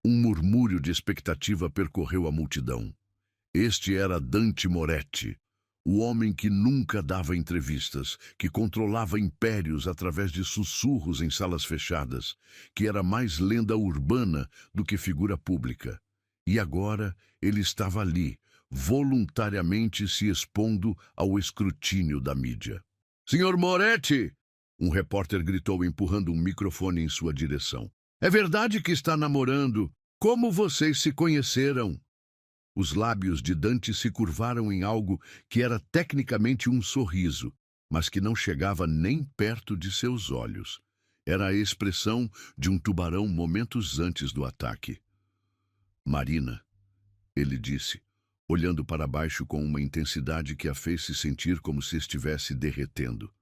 [SPEAKER 2] Um murmúrio de expectativa percorreu a multidão. Este era Dante Moretti. O homem que nunca dava entrevistas, que controlava impérios através de sussurros em salas fechadas, que era mais lenda urbana do que figura pública. E agora ele estava ali, voluntariamente se expondo ao escrutínio da mídia. "Senhor Moretti!" Um repórter gritou empurrando um microfone em sua direção. "É verdade que está namorando? Como vocês se conheceram?" Os lábios de Dante se curvaram em algo que era tecnicamente um sorriso, mas que não chegava nem perto de seus olhos. Era a expressão de um tubarão momentos antes do ataque. Marina, ele disse, olhando para baixo com uma intensidade que a fez se sentir como se estivesse derretendo.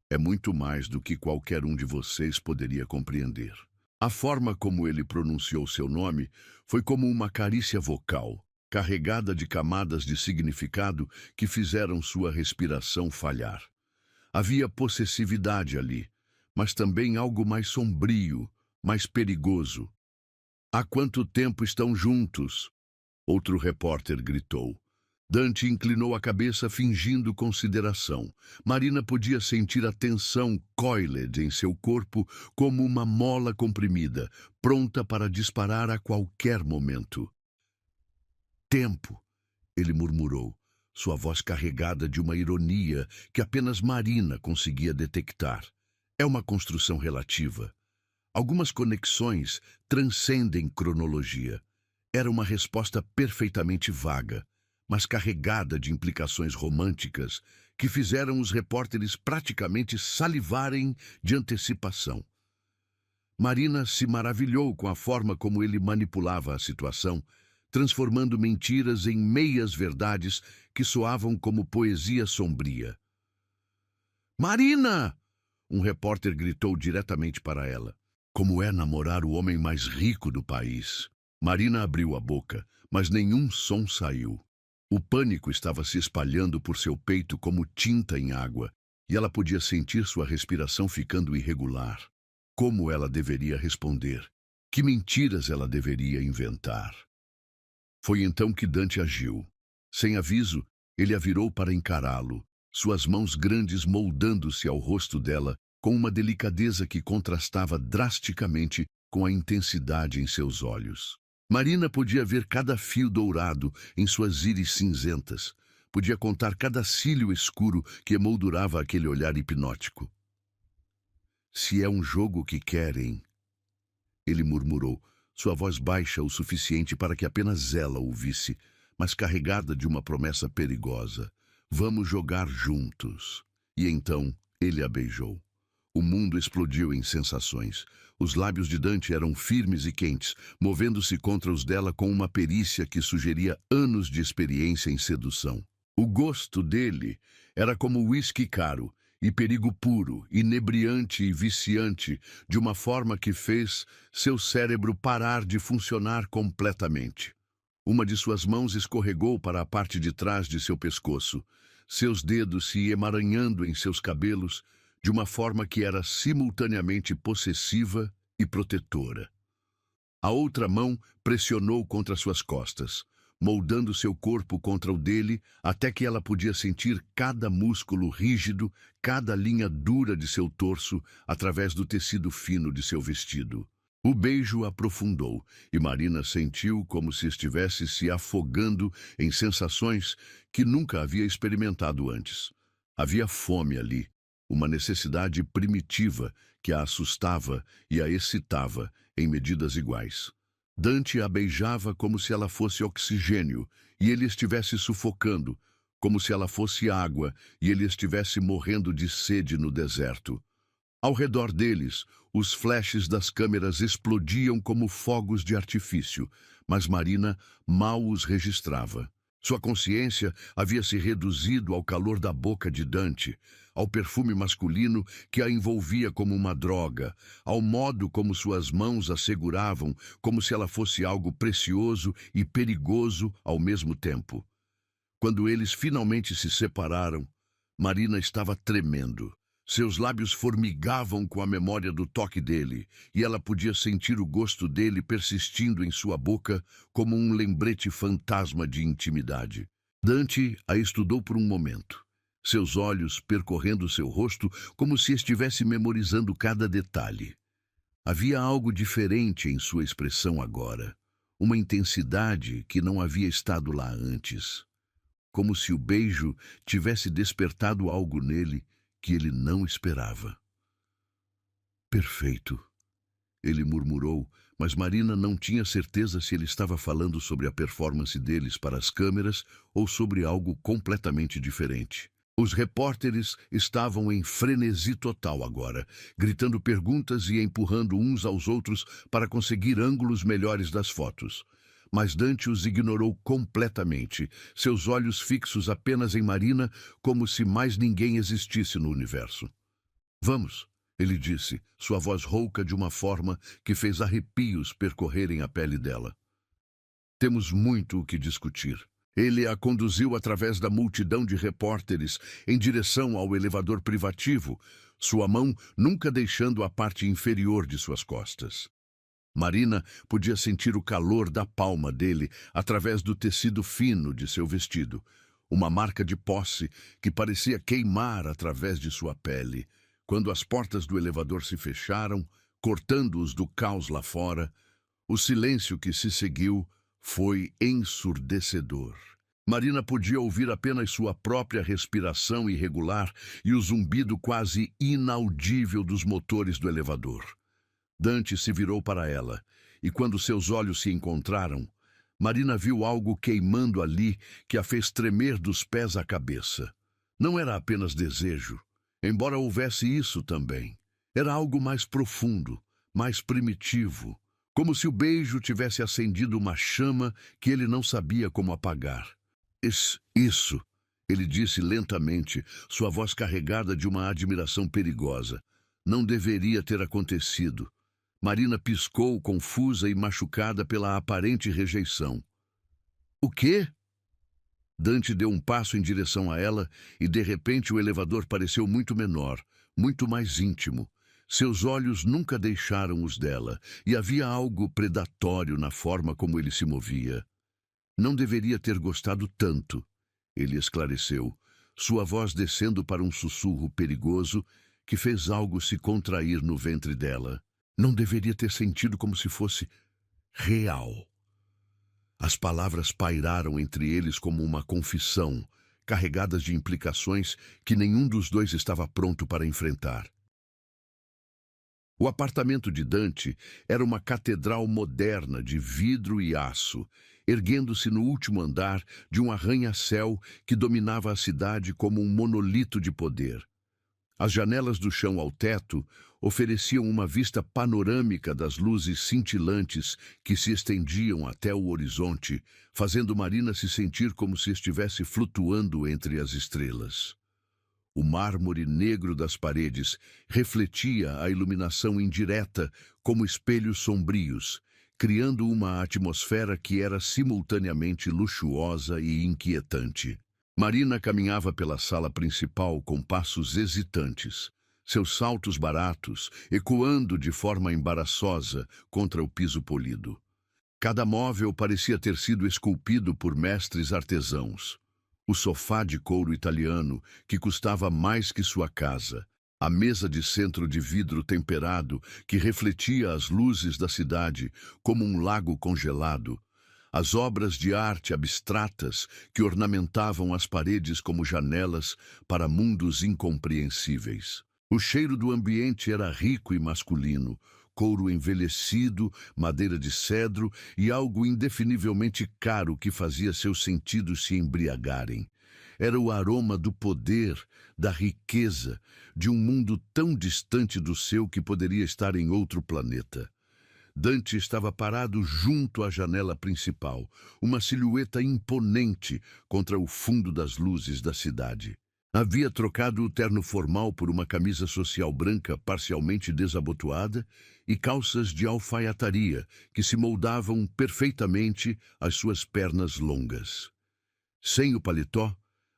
[SPEAKER 2] É muito mais do que qualquer um de vocês poderia compreender. A forma como ele pronunciou seu nome foi como uma carícia vocal, carregada de camadas de significado que fizeram sua respiração falhar. Havia possessividade ali, mas também algo mais sombrio, mais perigoso. Há quanto tempo estão juntos? Outro repórter gritou. Dante inclinou a cabeça fingindo consideração. Marina podia sentir a tensão coiled em seu corpo como uma mola comprimida, pronta para disparar a qualquer momento. Tempo, ele murmurou, sua voz carregada de uma ironia que apenas Marina conseguia detectar. É uma construção relativa. Algumas conexões transcendem cronologia. Era uma resposta perfeitamente vaga, mas carregada de implicações românticas que fizeram os repórteres praticamente salivarem de antecipação. Marina se maravilhou com a forma como ele manipulava a situação, transformando mentiras em meias-verdades que soavam como poesia sombria. Marina! Um repórter gritou diretamente para ela. Como é namorar o homem mais rico do país? Marina abriu a boca, mas nenhum som saiu. O pânico estava se espalhando por seu peito como tinta em água, e ela podia sentir sua respiração ficando irregular. Como ela deveria responder? Que mentiras ela deveria inventar? Foi então que Dante agiu. Sem aviso, ele a virou para encará-lo, suas mãos grandes moldando-se ao rosto dela com uma delicadeza que contrastava drasticamente com a intensidade em seus olhos. Marina podia ver cada fio dourado em suas íris cinzentas, podia contar cada cílio escuro que emoldurava aquele olhar hipnótico. Se é um jogo que querem, ele murmurou, sua voz baixa o suficiente para que apenas ela ouvisse, mas carregada de uma promessa perigosa. Vamos jogar juntos. E então ele a beijou. O mundo explodiu em sensações. Os lábios de Dante eram firmes e quentes, movendo-se contra os dela com uma perícia que sugeria anos de experiência em sedução. O gosto dele era como uísque caro, e perigo puro, inebriante e viciante, de uma forma que fez seu cérebro parar de funcionar completamente. Uma de suas mãos escorregou para a parte de trás de seu pescoço, seus dedos se emaranhando em seus cabelos, de uma forma que era simultaneamente possessiva e protetora. A outra mão pressionou contra suas costas, moldando seu corpo contra o dele até que ela podia sentir cada músculo rígido, cada linha dura de seu torso através do tecido fino de seu vestido. O beijo aprofundou e Marina sentiu como se estivesse se afogando em sensações que nunca havia experimentado antes. Havia fome ali. Uma necessidade primitiva que a assustava e a excitava em medidas iguais. Dante a beijava como se ela fosse oxigênio e ele estivesse sufocando, como se ela fosse água e ele estivesse morrendo de sede no deserto. Ao redor deles, os flashes das câmeras explodiam como fogos de artifício, mas Marina mal os registrava. Sua consciência havia se reduzido ao calor da boca de Dante, ao perfume masculino que a envolvia como uma droga, ao modo como suas mãos a seguravam, como se ela fosse algo precioso e perigoso ao mesmo tempo. Quando eles finalmente se separaram, Marina estava tremendo. Seus lábios formigavam com a memória do toque dele, e ela podia sentir o gosto dele persistindo em sua boca como um lembrete fantasma de intimidade. Dante a estudou por um momento, seus olhos percorrendo seu rosto como se estivesse memorizando cada detalhe. Havia algo diferente em sua expressão agora, uma intensidade que não havia estado lá antes. Como se o beijo tivesse despertado algo nele que ele não esperava. Perfeito, ele murmurou, mas Marina não tinha certeza se ele estava falando sobre a performance deles para as câmeras ou sobre algo completamente diferente. Os repórteres estavam em frenesi total agora, gritando perguntas e empurrando uns aos outros para conseguir ângulos melhores das fotos. Mas Dante os ignorou completamente, seus olhos fixos apenas em Marina, como se mais ninguém existisse no universo. Vamos, ele disse, sua voz rouca de uma forma que fez arrepios percorrerem a pele dela. Temos muito o que discutir. Ele a conduziu através da multidão de repórteres em direção ao elevador privativo, sua mão nunca deixando a parte inferior de suas costas. Marina podia sentir o calor da palma dele através do tecido fino de seu vestido, uma marca de posse que parecia queimar através de sua pele. Quando as portas do elevador se fecharam, cortando-os do caos lá fora, o silêncio que se seguiu foi ensurdecedor. Marina podia ouvir apenas sua própria respiração irregular e o zumbido quase inaudível dos motores do elevador. Dante se virou para ela, e quando seus olhos se encontraram, Marina viu algo queimando ali que a fez tremer dos pés à cabeça. Não era apenas desejo, embora houvesse isso também. Era algo mais profundo, mais primitivo, como se o beijo tivesse acendido uma chama que ele não sabia como apagar. Isso, ele disse lentamente, sua voz carregada de uma admiração perigosa. Não deveria ter acontecido. Marina piscou, confusa e machucada pela aparente rejeição. O quê? Dante deu um passo em direção a ela e, de repente, o elevador pareceu muito menor, muito mais íntimo. Seus olhos nunca deixaram os dela, e havia algo predatório na forma como ele se movia. Não deveria ter gostado tanto, ele esclareceu, sua voz descendo para um sussurro perigoso que fez algo se contrair no ventre dela. Não deveria ter sentido como se fosse real. As palavras pairaram entre eles como uma confissão, carregadas de implicações que nenhum dos dois estava pronto para enfrentar. O apartamento de Dante era uma catedral moderna de vidro e aço, erguendo-se no último andar de um arranha-céu que dominava a cidade como um monolito de poder. As janelas do chão ao teto ofereciam uma vista panorâmica das luzes cintilantes que se estendiam até o horizonte, fazendo Marina se sentir como se estivesse flutuando entre as estrelas. O mármore negro das paredes refletia a iluminação indireta como espelhos sombrios, criando uma atmosfera que era simultaneamente luxuosa e inquietante. Marina caminhava pela sala principal com passos hesitantes, seus saltos baratos ecoando de forma embaraçosa contra o piso polido. Cada móvel parecia ter sido esculpido por mestres artesãos. O sofá de couro italiano, que custava mais que sua casa. A mesa de centro de vidro temperado, que refletia as luzes da cidade como um lago congelado. As obras de arte abstratas que ornamentavam as paredes como janelas para mundos incompreensíveis. O cheiro do ambiente era rico e masculino, couro envelhecido, madeira de cedro e algo indefinivelmente caro que fazia seus sentidos se embriagarem. Era o aroma do poder, da riqueza, de um mundo tão distante do seu que poderia estar em outro planeta. Dante estava parado junto à janela principal, uma silhueta imponente contra o fundo das luzes da cidade. Havia trocado o terno formal por uma camisa social branca parcialmente desabotoada e calças de alfaiataria que se moldavam perfeitamente às suas pernas longas. Sem o paletó,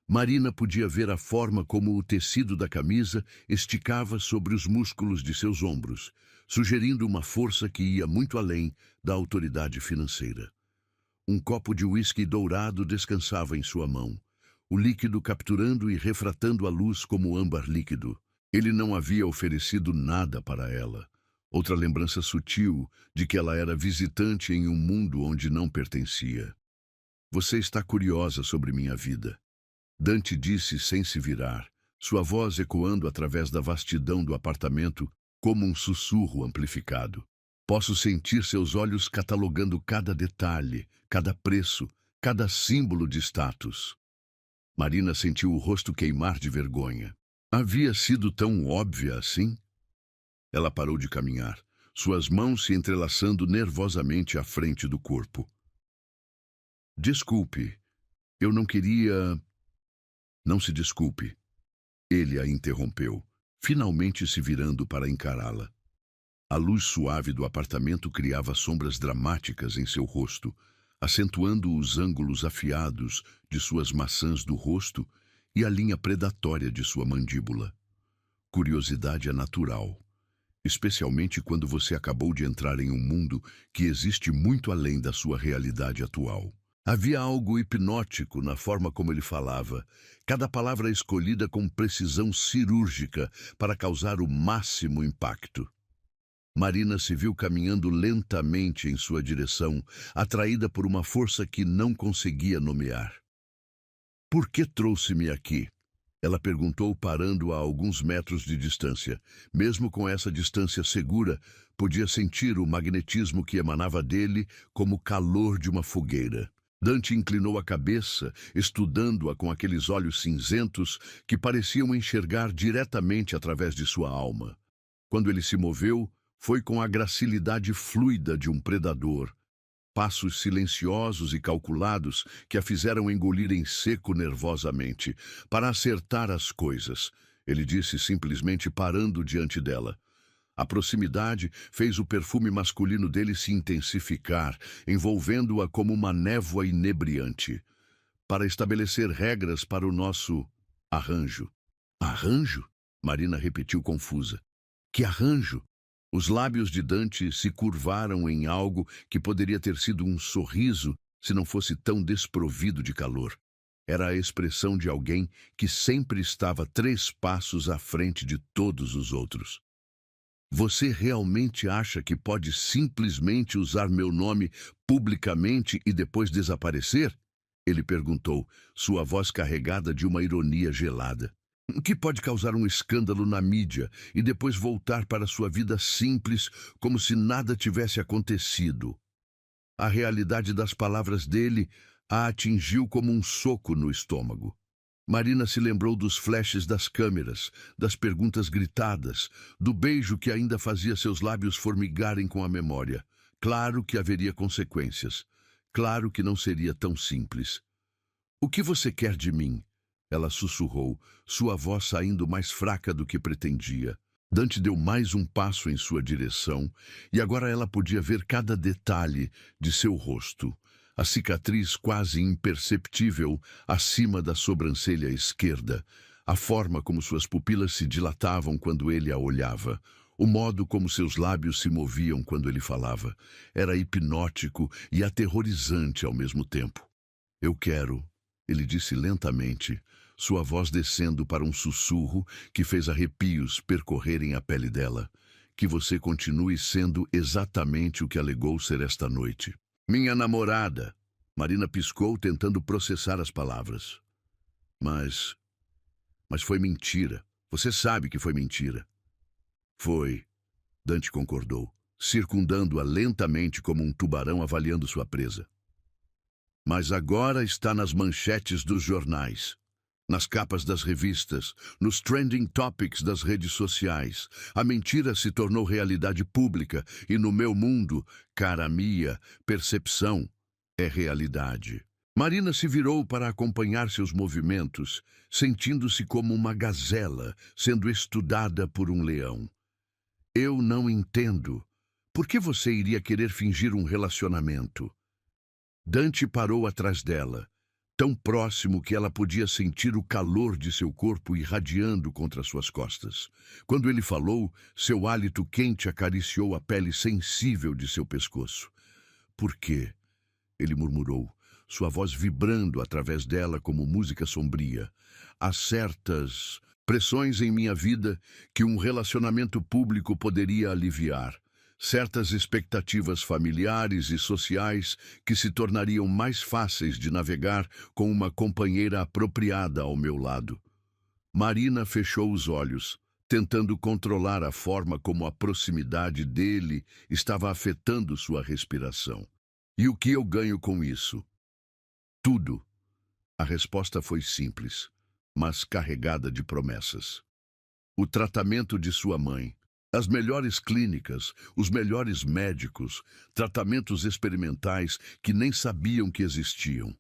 [SPEAKER 2] Marina podia ver a forma como o tecido da camisa esticava sobre os músculos de seus ombros, sugerindo uma força que ia muito além da autoridade financeira. Um copo de uísque dourado descansava em sua mão, o líquido capturando e refratando a luz como âmbar líquido. Ele não havia oferecido nada para ela. Outra lembrança sutil de que ela era visitante em um mundo onde não pertencia. Você está curiosa sobre minha vida. Dante disse sem se virar, sua voz ecoando através da vastidão do apartamento como um sussurro amplificado. Posso sentir seus olhos catalogando cada detalhe, cada preço, cada símbolo de status. Marina sentiu o rosto queimar de vergonha. Havia sido tão óbvia assim? Ela parou de caminhar, suas mãos se entrelaçando nervosamente à frente do corpo. Desculpe, eu não queria... Não se desculpe. Ele a interrompeu, finalmente se virando para encará-la. A luz suave do apartamento criava sombras dramáticas em seu rosto, acentuando os ângulos afiados de suas maçãs do rosto e a linha predatória de sua mandíbula. Curiosidade é natural, especialmente quando você acabou de entrar em um mundo que existe muito além da sua realidade atual. Havia algo hipnótico na forma como ele falava, cada palavra escolhida com precisão cirúrgica para causar o máximo impacto. Marina se viu caminhando lentamente em sua direção, atraída por uma força que não conseguia nomear. "Por que trouxe-me aqui?" Ela perguntou, parando a alguns metros de distância. Mesmo com essa distância segura, podia sentir o magnetismo que emanava dele como o calor de uma fogueira. Dante inclinou a cabeça, estudando-a com aqueles olhos cinzentos que pareciam enxergar diretamente através de sua alma. Quando ele se moveu, foi com a gracilidade fluida de um predador. Passos silenciosos e calculados que a fizeram engolir em seco nervosamente, para acertar as coisas. Ele disse, simplesmente parando diante dela. A proximidade fez o perfume masculino dele se intensificar, envolvendo-a como uma névoa inebriante. "Para estabelecer regras para o nosso arranjo." "Arranjo?" Marina repetiu confusa. "Que arranjo?" Os lábios de Dante se curvaram em algo que poderia ter sido um sorriso se não fosse tão desprovido de calor. Era a expressão de alguém que sempre estava 3 passos à frente de todos os outros. "Você realmente acha que pode simplesmente usar meu nome publicamente e depois desaparecer?" Ele perguntou, sua voz carregada de uma ironia gelada. "Que pode causar um escândalo na mídia e depois voltar para sua vida simples como se nada tivesse acontecido." A realidade das palavras dele a atingiu como um soco no estômago. Marina se lembrou dos flashes das câmeras, das perguntas gritadas, do beijo que ainda fazia seus lábios formigarem com a memória. Claro que haveria consequências. Claro que não seria tão simples. "O que você quer de mim?" Ela sussurrou, sua voz saindo mais fraca do que pretendia. Dante deu mais um passo em sua direção, e agora ela podia ver cada detalhe de seu rosto. A cicatriz quase imperceptível acima da sobrancelha esquerda, a forma como suas pupilas se dilatavam quando ele a olhava, o modo como seus lábios se moviam quando ele falava. Era hipnótico e aterrorizante ao mesmo tempo. "Eu quero", ele disse lentamente, sua voz descendo para um sussurro que fez arrepios percorrerem a pele dela, "que você continue sendo exatamente o que alegou ser esta noite." "Minha namorada." Marina piscou, tentando processar as palavras. Mas foi mentira. Você sabe que foi mentira." "Foi." Dante concordou, circundando-a lentamente como um tubarão avaliando sua presa. "Mas agora está nas manchetes dos jornais, nas capas das revistas, nos trending topics das redes sociais. A mentira se tornou realidade pública e no meu mundo, cara minha, percepção é realidade." Marina se virou para acompanhar seus movimentos, sentindo-se como uma gazela sendo estudada por um leão. "Eu não entendo. Por que você iria querer fingir um relacionamento?" Dante parou atrás dela, tão próximo que ela podia sentir o calor de seu corpo irradiando contra suas costas. Quando ele falou, seu hálito quente acariciou a pele sensível de seu pescoço. "Por quê?" ele murmurou, sua voz vibrando através dela como música sombria. "Há certas pressões em minha vida que um relacionamento público poderia aliviar. Certas expectativas familiares e sociais que se tornariam mais fáceis de navegar com uma companheira apropriada ao meu lado." Marina fechou os olhos, tentando controlar a forma como a proximidade dele estava afetando sua respiração. "E o que eu ganho com isso?" "Tudo." A resposta foi simples, mas carregada de promessas. O tratamento de sua mãe, as melhores clínicas, os melhores médicos, tratamentos experimentais que nem sabiam que existiam.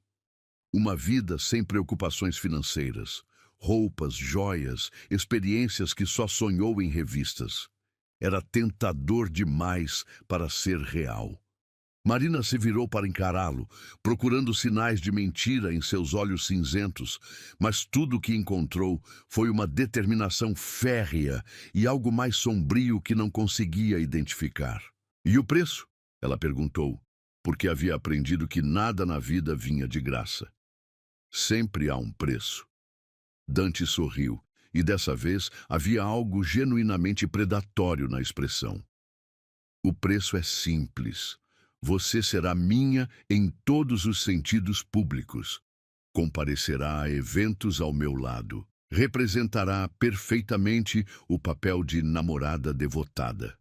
[SPEAKER 2] Uma vida sem preocupações financeiras, roupas, joias, experiências que só sonhou em revistas. Era tentador demais para ser real. Marina se virou para encará-lo, procurando sinais de mentira em seus olhos cinzentos, mas tudo o que encontrou foi uma determinação férrea e algo mais sombrio que não conseguia identificar. E o preço? Ela perguntou, porque havia aprendido que nada na vida vinha de graça. Sempre há um preço. Dante sorriu, e dessa vez havia algo genuinamente predatório na expressão. O preço é simples. Você será minha em todos os sentidos públicos. Comparecerá a eventos ao meu lado. Representará perfeitamente o papel de namorada devotada.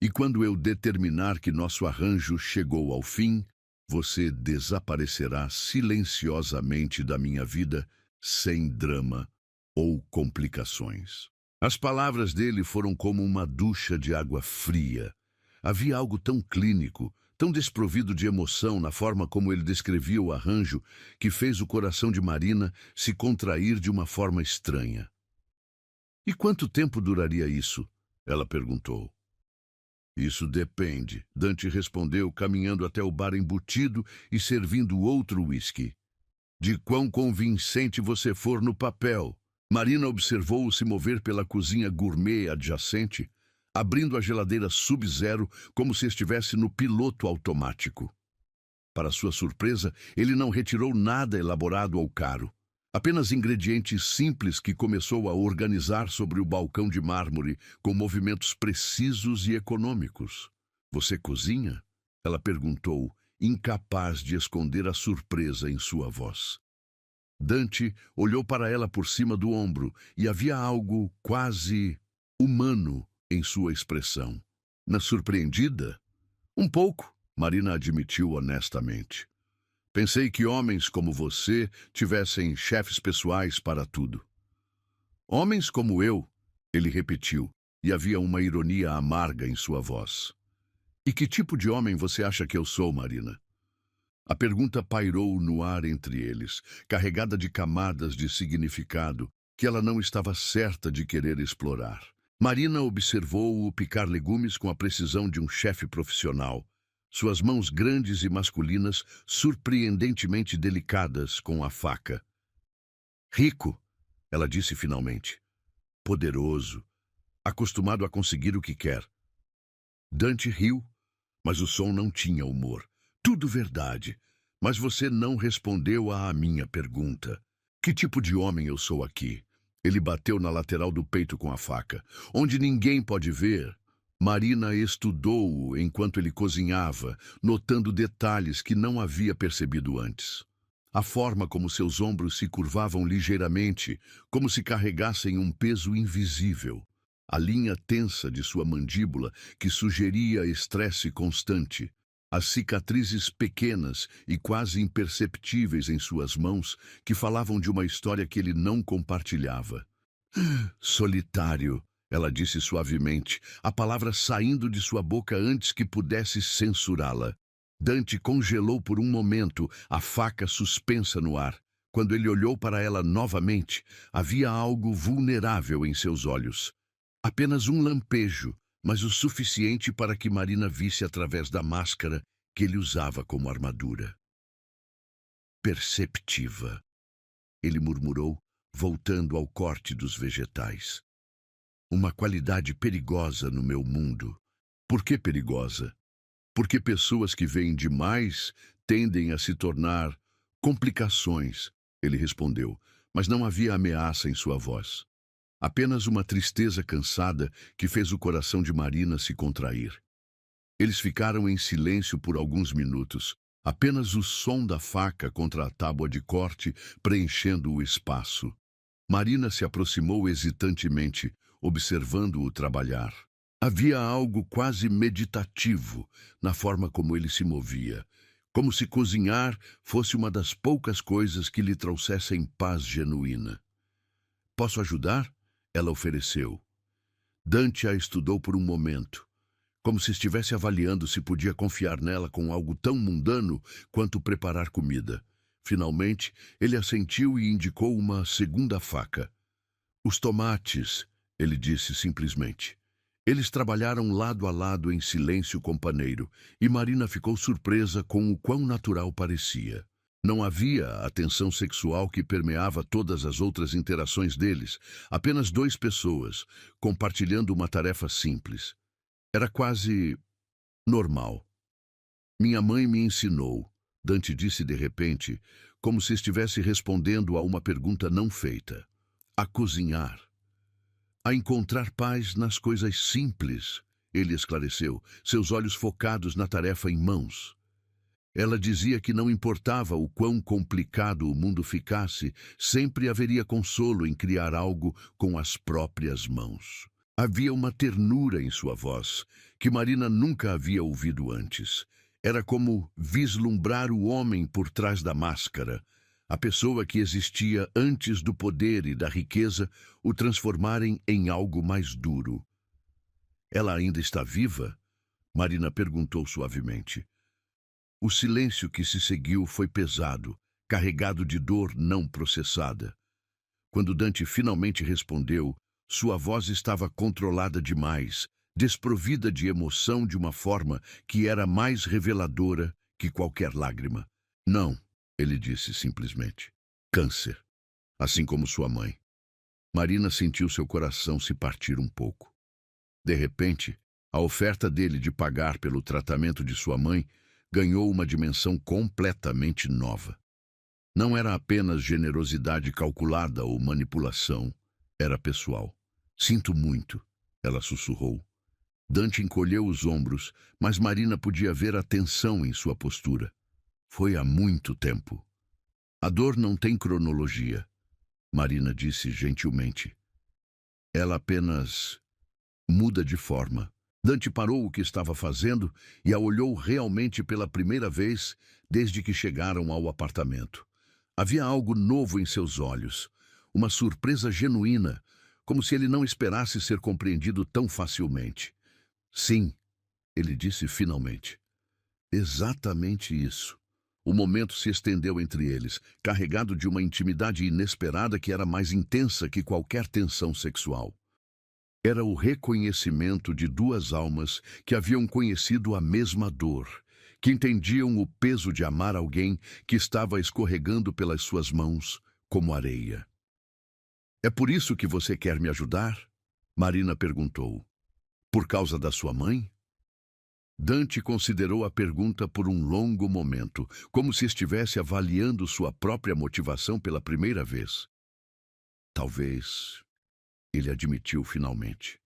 [SPEAKER 2] E quando eu determinar que nosso arranjo chegou ao fim, você desaparecerá silenciosamente da minha vida, sem drama ou complicações. As palavras dele foram como uma ducha de água fria. Havia algo tão clínico, tão desprovido de emoção na forma como ele descrevia o arranjo, que fez o coração de Marina se contrair de uma forma estranha. E quanto tempo duraria isso? Ela perguntou. Isso depende, Dante respondeu, caminhando até o bar embutido e servindo outro uísque. De quão convincente você for no papel. Marina observou-o se mover pela cozinha gourmet adjacente, abrindo a geladeira sub-zero como se estivesse no piloto automático. Para sua surpresa, ele não retirou nada elaborado ou caro. Apenas ingredientes simples que começou a organizar sobre o balcão de mármore com movimentos precisos e econômicos. Você cozinha? Ela perguntou, incapaz de esconder a surpresa em sua voz. Dante olhou para ela por cima do ombro e havia algo quase humano em sua expressão. Na surpreendida? Um pouco, Marina admitiu honestamente. Pensei que homens como você tivessem chefes pessoais para tudo. Homens como eu, ele repetiu, e havia uma ironia amarga em sua voz. E que tipo de homem você acha que eu sou, Marina? A pergunta pairou no ar entre eles, carregada de camadas de significado que ela não estava certa de querer explorar. Marina observou-o picar legumes com a precisão de um chefe profissional, suas mãos grandes e masculinas surpreendentemente delicadas com a faca. Rico, ela disse finalmente. Poderoso, acostumado a conseguir o que quer. Dante riu, mas o som não tinha humor. Tudo verdade, mas você não respondeu à minha pergunta. Que tipo de homem eu sou aqui? Ele bateu na lateral do peito com a faca. Onde ninguém pode ver. Marina estudou-o enquanto ele cozinhava, notando detalhes que não havia percebido antes. A forma como seus ombros se curvavam ligeiramente, como se carregassem um peso invisível. A linha tensa de sua mandíbula, que sugeria estresse constante. As cicatrizes pequenas e quase imperceptíveis em suas mãos, que falavam de uma história que ele não compartilhava. Solitário, ela disse suavemente, a palavra saindo de sua boca antes que pudesse censurá-la. Dante congelou por um momento, a faca suspensa no ar. Quando ele olhou para ela novamente, havia algo vulnerável em seus olhos. Apenas um lampejo, mas o suficiente para que Marina visse através da máscara que ele usava como armadura. Perceptiva, ele murmurou, voltando ao corte dos vegetais. Uma qualidade perigosa no meu mundo. Por que perigosa? Porque pessoas que veem demais tendem a se tornar complicações, ele respondeu, mas não havia ameaça em sua voz. Apenas uma tristeza cansada que fez o coração de Marina se contrair. Eles ficaram em silêncio por alguns minutos, apenas o som da faca contra a tábua de corte preenchendo o espaço. Marina se aproximou hesitantemente, observando-o trabalhar. Havia algo quase meditativo na forma como ele se movia, como se cozinhar fosse uma das poucas coisas que lhe trouxessem paz genuína. Posso ajudar? Ela ofereceu. Dante a estudou por um momento, como se estivesse avaliando se podia confiar nela com algo tão mundano quanto preparar comida. Finalmente, ele assentiu e indicou uma segunda faca. Os tomates, ele disse simplesmente. Eles trabalharam lado a lado em silêncio companheiro, e Marina ficou surpresa com o quão natural parecia. Não havia a tensão sexual que permeava todas as outras interações deles, apenas duas pessoas, compartilhando uma tarefa simples. Era quase normal. Minha mãe me ensinou, Dante disse de repente, como se estivesse respondendo a uma pergunta não feita. A cozinhar. A encontrar paz nas coisas simples, ele esclareceu, seus olhos focados na tarefa em mãos. Ela dizia que não importava o quão complicado o mundo ficasse, sempre haveria consolo em criar algo com as próprias mãos. Havia uma ternura em sua voz, que Marina nunca havia ouvido antes. Era como vislumbrar o homem por trás da máscara, a pessoa que existia antes do poder e da riqueza o transformarem em algo mais duro. Ela ainda está viva? Marina perguntou suavemente. O silêncio que se seguiu foi pesado, carregado de dor não processada. Quando Dante finalmente respondeu, sua voz estava controlada demais, desprovida de emoção de uma forma que era mais reveladora que qualquer lágrima. Não, ele disse simplesmente. Câncer, assim como sua mãe. Marina sentiu seu coração se partir um pouco. De repente, a oferta dele de pagar pelo tratamento de sua mãe ganhou uma dimensão completamente nova. Não era apenas generosidade calculada ou manipulação, era pessoal. Sinto muito, ela sussurrou. Dante encolheu os ombros, mas Marina podia ver a tensão em sua postura. Foi há muito tempo. A dor não tem cronologia, Marina disse gentilmente. Ela apenas muda de forma. Dante parou o que estava fazendo e a olhou realmente pela primeira vez desde que chegaram ao apartamento. Havia algo novo em seus olhos, uma surpresa genuína, como se ele não esperasse ser compreendido tão facilmente. Sim, ele disse finalmente. Exatamente isso. O momento se estendeu entre eles, carregado de uma intimidade inesperada que era mais intensa que qualquer tensão sexual. Era o reconhecimento de duas almas que haviam conhecido a mesma dor, que entendiam o peso de amar alguém que estava escorregando pelas suas mãos como areia. É por isso que você quer me ajudar? Marina perguntou. Por causa da sua mãe? Dante considerou a pergunta por um longo momento, como se estivesse avaliando sua própria motivação pela primeira vez. Talvez, ele admitiu finalmente.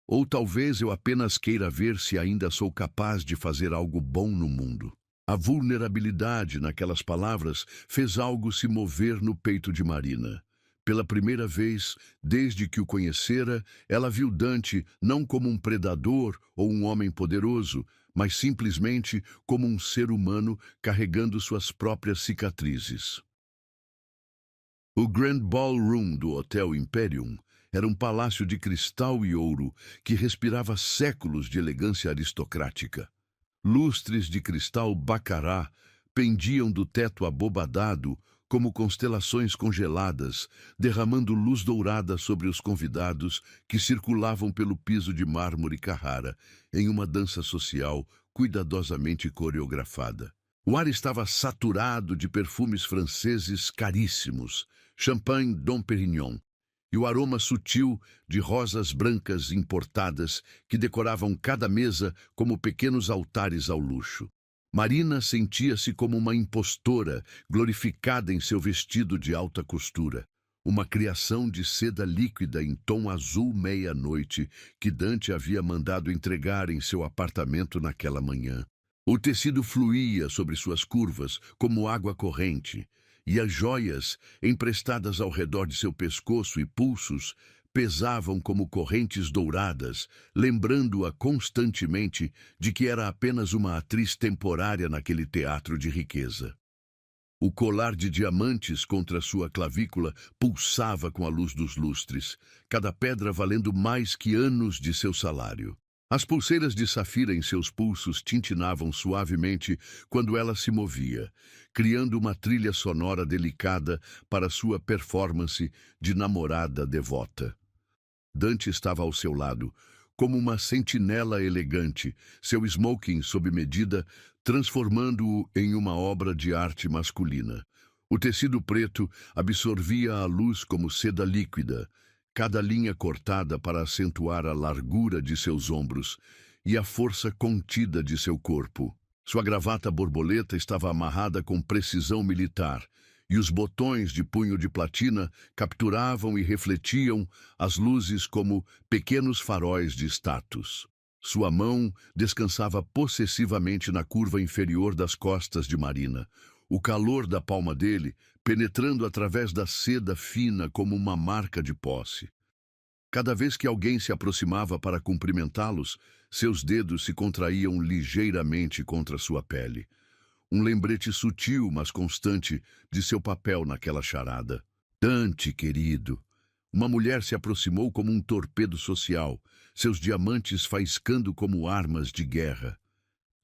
[SPEAKER 2] Ou talvez eu apenas queira ver se ainda sou capaz de fazer algo bom no mundo. A vulnerabilidade naquelas palavras fez algo se mover no peito de Marina. Pela primeira vez, desde que o conhecera, ela viu Dante não como um predador ou um homem poderoso, mas simplesmente como um ser humano carregando suas próprias cicatrizes. O Grand Ballroom do Hotel Imperium era um palácio de cristal e ouro que respirava séculos de elegância aristocrática. Lustres de cristal bacará pendiam do teto abobadado como constelações congeladas, derramando luz dourada sobre os convidados que circulavam pelo piso de mármore Carrara, em uma dança social cuidadosamente coreografada. O ar estava saturado de perfumes franceses caríssimos, champanhe Dom Pérignon, e o aroma sutil de rosas brancas importadas que decoravam cada mesa como pequenos altares ao luxo. Marina sentia-se como uma impostora, glorificada em seu vestido de alta costura, uma criação de seda líquida em tom azul meia-noite que Dante havia mandado entregar em seu apartamento naquela manhã. O tecido fluía sobre suas curvas como água corrente, e as joias, emprestadas ao redor de seu pescoço e pulsos, pesavam como correntes douradas, lembrando-a constantemente de que era apenas uma atriz temporária naquele teatro de riqueza. O colar de diamantes contra sua clavícula pulsava com a luz dos lustres, cada pedra valendo mais que anos de seu salário. As pulseiras de safira em seus pulsos tintinavam suavemente quando ela se movia, criando uma trilha sonora delicada para sua performance de namorada devota. Dante estava ao seu lado, como uma sentinela elegante, seu smoking sob medida, transformando-o em uma obra de arte masculina. O tecido preto absorvia a luz como seda líquida, cada linha cortada para acentuar a largura de seus ombros e a força contida de seu corpo. Sua gravata borboleta estava amarrada com precisão militar, e os botões de punho de platina capturavam e refletiam as luzes como pequenos faróis de status. Sua mão descansava possessivamente na curva inferior das costas de Marina, o calor da palma dele penetrando através da seda fina como uma marca de posse. Cada vez que alguém se aproximava para cumprimentá-los, seus dedos se contraíam ligeiramente contra sua pele. Um lembrete sutil, mas constante, de seu papel naquela charada. Dante, querido. Uma mulher se aproximou como um torpedo social, seus diamantes faiscando como armas de guerra.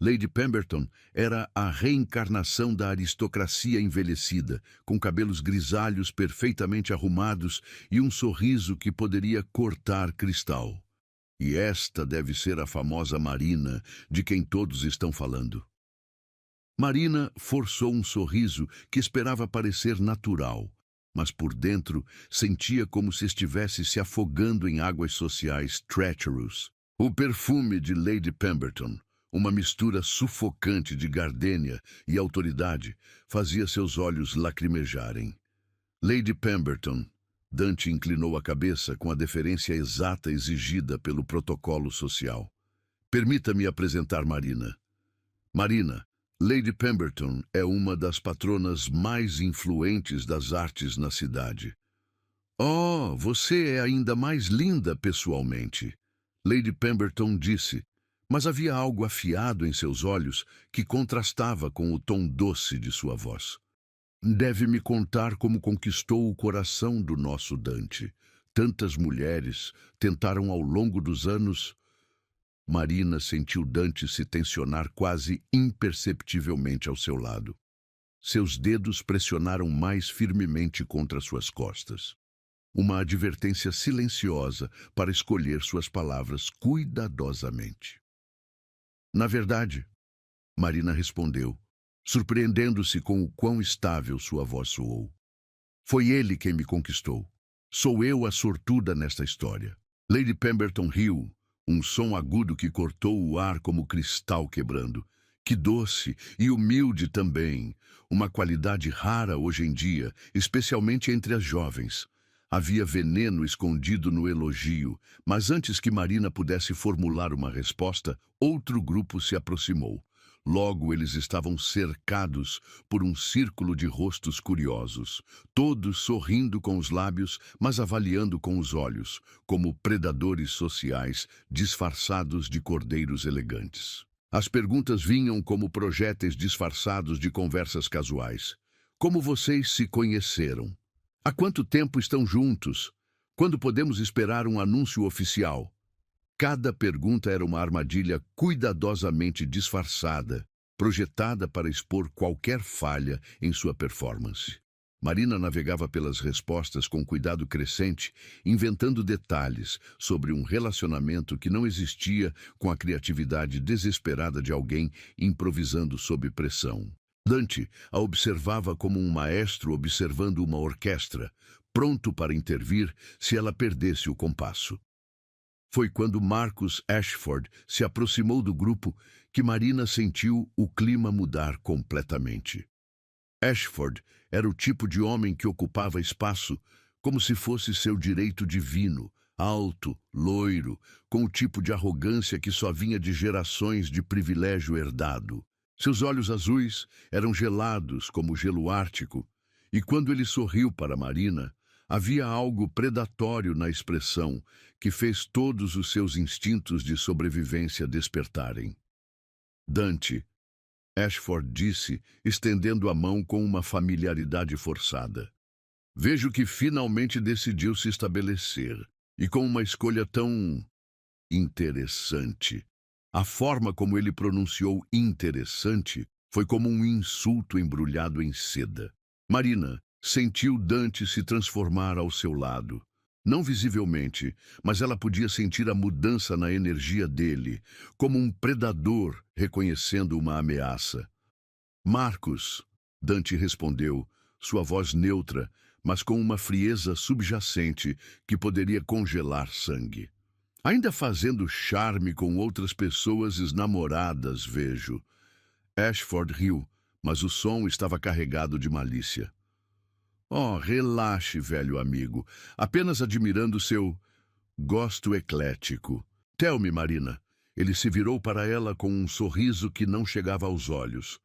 [SPEAKER 2] Lady Pemberton era a reencarnação da aristocracia envelhecida, com cabelos grisalhos perfeitamente arrumados e um sorriso que poderia cortar cristal. E esta deve ser a famosa Marina, de quem todos estão falando. Marina forçou um sorriso que esperava parecer natural, mas por dentro sentia como se estivesse se afogando em águas sociais treacherous. O perfume de Lady Pemberton, uma mistura sufocante de gardênia e autoridade, fazia seus olhos lacrimejarem. Lady Pemberton. Dante inclinou a cabeça com a deferência exata exigida pelo protocolo social. Permita-me apresentar Marina. Marina, Lady Pemberton é uma das patronas mais influentes das artes na cidade. Oh, você é ainda mais linda pessoalmente, Lady Pemberton disse, mas havia algo afiado em seus olhos que contrastava com o tom doce de sua voz. Deve me contar como conquistou o coração do nosso Dante. Tantas mulheres tentaram ao longo dos anos. Marina sentiu Dante se tensionar quase imperceptivelmente ao seu lado. Seus dedos pressionaram mais firmemente contra suas costas. Uma advertência silenciosa para escolher suas palavras cuidadosamente. Na verdade, Marina respondeu, surpreendendo-se com o quão estável sua voz soou. Foi ele quem me conquistou. Sou eu a sortuda nesta história. Lady Pemberton riu, um som agudo que cortou o ar como cristal quebrando. Que doce e humilde também, uma qualidade rara hoje em dia, especialmente entre as jovens. Havia veneno escondido no elogio, mas antes que Marina pudesse formular uma resposta, outro grupo se aproximou. Logo eles estavam cercados por um círculo de rostos curiosos, todos sorrindo com os lábios, mas avaliando com os olhos, como predadores sociais disfarçados de cordeiros elegantes. As perguntas vinham como projéteis disfarçados de conversas casuais. Como vocês se conheceram? Há quanto tempo estão juntos? Quando podemos esperar um anúncio oficial? Cada pergunta era uma armadilha cuidadosamente disfarçada, projetada para expor qualquer falha em sua performance. Marina navegava pelas respostas com cuidado crescente, inventando detalhes sobre um relacionamento que não existia com a criatividade desesperada de alguém improvisando sob pressão. Dante a observava como um maestro observando uma orquestra, pronto para intervir se ela perdesse o compasso. Foi quando Marcus Ashford se aproximou do grupo que Marina sentiu o clima mudar completamente. Ashford era o tipo de homem que ocupava espaço como se fosse seu direito divino, alto, loiro, com o tipo de arrogância que só vinha de gerações de privilégio herdado. Seus olhos azuis eram gelados como o gelo ártico, e quando ele sorriu para Marina, Havia algo predatório na expressão que fez todos os seus instintos de sobrevivência despertarem. Dante, Ashford disse, estendendo a mão com uma familiaridade forçada. Vejo que finalmente decidiu se estabelecer, e com uma escolha tão interessante. A forma como ele pronunciou interessante foi como um insulto embrulhado em seda. Marina sentiu Dante se transformar ao seu lado. Não visivelmente, mas ela podia sentir a mudança na energia dele, como um predador reconhecendo uma ameaça. Marcos, Dante respondeu, sua voz neutra, mas com uma frieza subjacente que poderia congelar sangue. Ainda fazendo charme com outras pessoas enamoradas, vejo. Ashford riu, mas o som estava carregado de malícia. Oh, relaxe, velho amigo. Apenas admirando seu gosto eclético. Tell-me, Marina. Ele se virou para ela com um sorriso que não chegava aos olhos.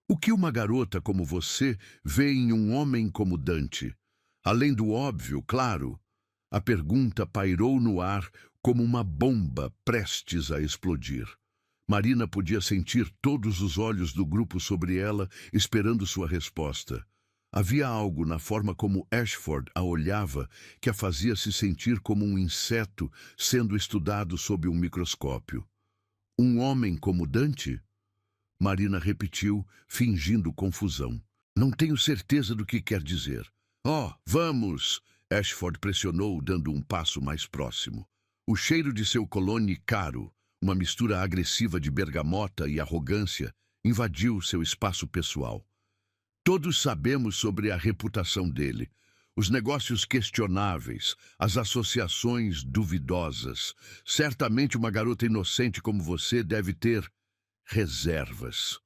[SPEAKER 2] O que uma garota como você vê em um homem como Dante? Além do óbvio, claro. A pergunta pairou no ar como uma bomba prestes a explodir. Marina podia sentir todos os olhos do grupo sobre ela, esperando sua resposta. Havia algo na forma como Ashford a olhava que a fazia se sentir como um inseto sendo estudado sob um microscópio. Um homem como Dante? Marina repetiu, fingindo confusão. Não tenho certeza do que quer dizer. Oh, vamos! Ashford pressionou, dando um passo mais próximo. O cheiro de seu cologne caro, uma mistura agressiva de bergamota e arrogância, invadiu seu espaço pessoal. Todos sabemos sobre a reputação dele, os negócios questionáveis, as associações duvidosas. Certamente uma garota inocente como você deve ter reservas.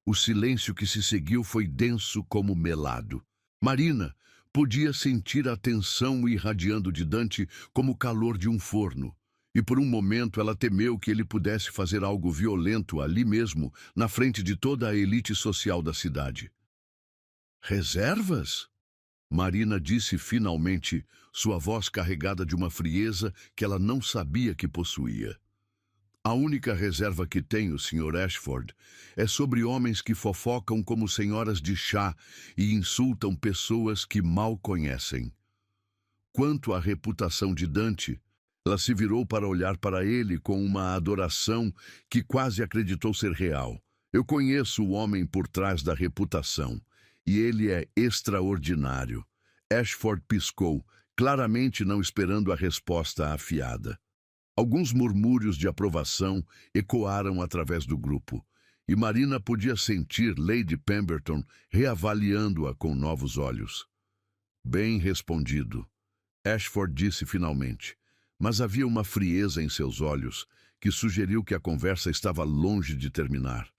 [SPEAKER 2] O silêncio que se seguiu foi denso como melado. Marina podia sentir a tensão irradiando de Dante como o calor de um forno, e por um momento ela temeu que ele pudesse fazer algo violento ali mesmo, na frente de toda a elite social da cidade. Reservas? Marina disse finalmente, sua voz carregada de uma frieza que ela não sabia que possuía. A única reserva que tenho, Sr. Ashford, é sobre homens que fofocam como senhoras de chá e insultam pessoas que mal conhecem. Quanto à reputação de Dante, ela se virou para olhar para ele com uma adoração que quase acreditou ser real. Eu conheço o homem por trás da reputação, e ele é extraordinário. Ashford piscou, claramente não esperando a resposta afiada. Alguns murmúrios de aprovação ecoaram através do grupo, e Marina podia sentir Lady Pemberton reavaliando-a com novos olhos. Bem respondido, Ashford disse finalmente, mas havia uma frieza em seus olhos que sugeriu que a conversa estava longe de terminar.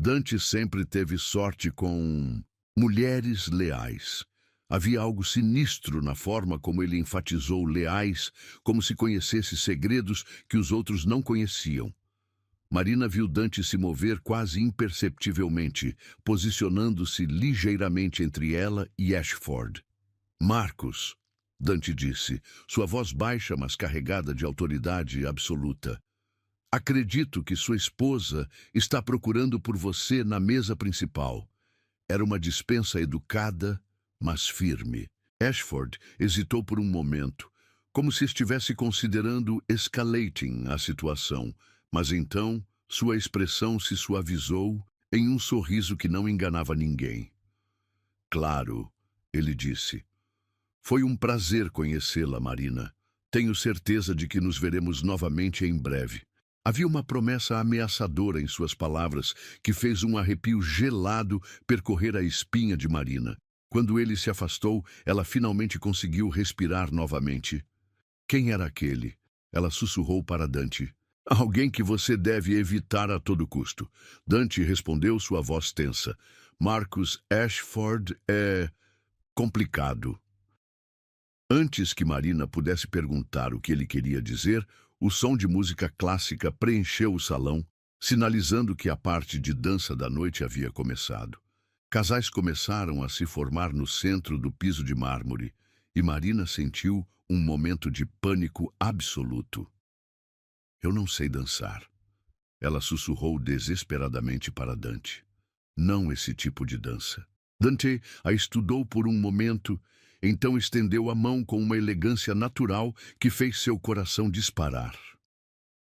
[SPEAKER 2] Dante sempre teve sorte com mulheres leais. Havia algo sinistro na forma como ele enfatizou leais, como se conhecesse segredos que os outros não conheciam. Marina viu Dante se mover quase imperceptivelmente, posicionando-se ligeiramente entre ela e Ashford. Marcos, Dante disse, sua voz baixa, mas carregada de autoridade absoluta. Acredito que sua esposa está procurando por você na mesa principal. Era uma dispensa educada, mas firme. Ashford hesitou por um momento, como se estivesse considerando escalating a situação, mas então sua expressão se suavizou em um sorriso que não enganava ninguém. Claro, ele disse. Foi um prazer conhecê-la, Marina. Tenho certeza de que nos veremos novamente em breve. Havia uma promessa ameaçadora em suas palavras que fez um arrepio gelado percorrer a espinha de Marina. Quando ele se afastou, ela finalmente conseguiu respirar novamente. Quem era aquele? Ela sussurrou para Dante. Alguém que você deve evitar a todo custo. Dante respondeu, sua voz tensa. Marcus Ashford é complicado. Antes que Marina pudesse perguntar o que ele queria dizer, o som de música clássica preencheu o salão, sinalizando que a parte de dança da noite havia começado. Casais começaram a se formar no centro do piso de mármore, e Marina sentiu um momento de pânico absoluto. Eu não sei dançar. Ela sussurrou desesperadamente para Dante. Não esse tipo de dança. Dante a estudou por um momento, então estendeu a mão com uma elegância natural que fez seu coração disparar.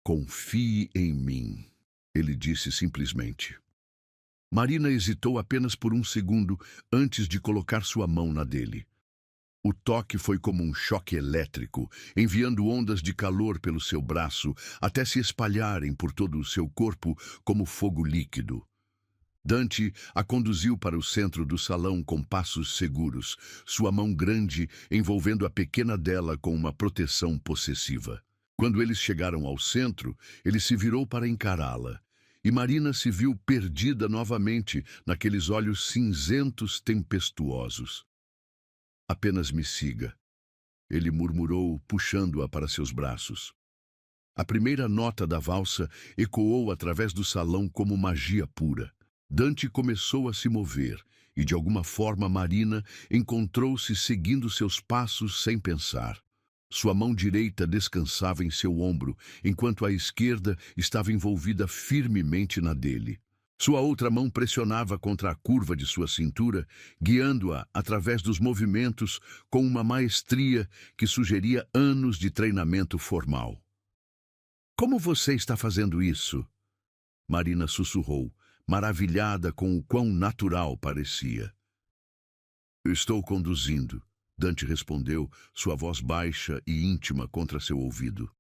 [SPEAKER 2] Confie em mim, ele disse simplesmente. Marina hesitou apenas por um segundo antes de colocar sua mão na dele. O toque foi como um choque elétrico, enviando ondas de calor pelo seu braço até se espalharem por todo o seu corpo como fogo líquido. Dante a conduziu para o centro do salão com passos seguros, sua mão grande envolvendo a pequena dela com uma proteção possessiva. Quando eles chegaram ao centro, ele se virou para encará-la, e Marina se viu perdida novamente naqueles olhos cinzentos tempestuosos. Apenas me siga, ele murmurou, puxando-a para seus braços. A primeira nota da valsa ecoou através do salão como magia pura. Dante começou a se mover, e de alguma forma Marina encontrou-se seguindo seus passos sem pensar. Sua mão direita descansava em seu ombro, enquanto a esquerda estava envolvida firmemente na dele. Sua outra mão pressionava contra a curva de sua cintura, guiando-a através dos movimentos com uma maestria que sugeria anos de treinamento formal. Como você está fazendo isso? Marina sussurrou, maravilhada com o quão natural parecia. Estou conduzindo, Dante respondeu, sua voz baixa e íntima contra seu ouvido.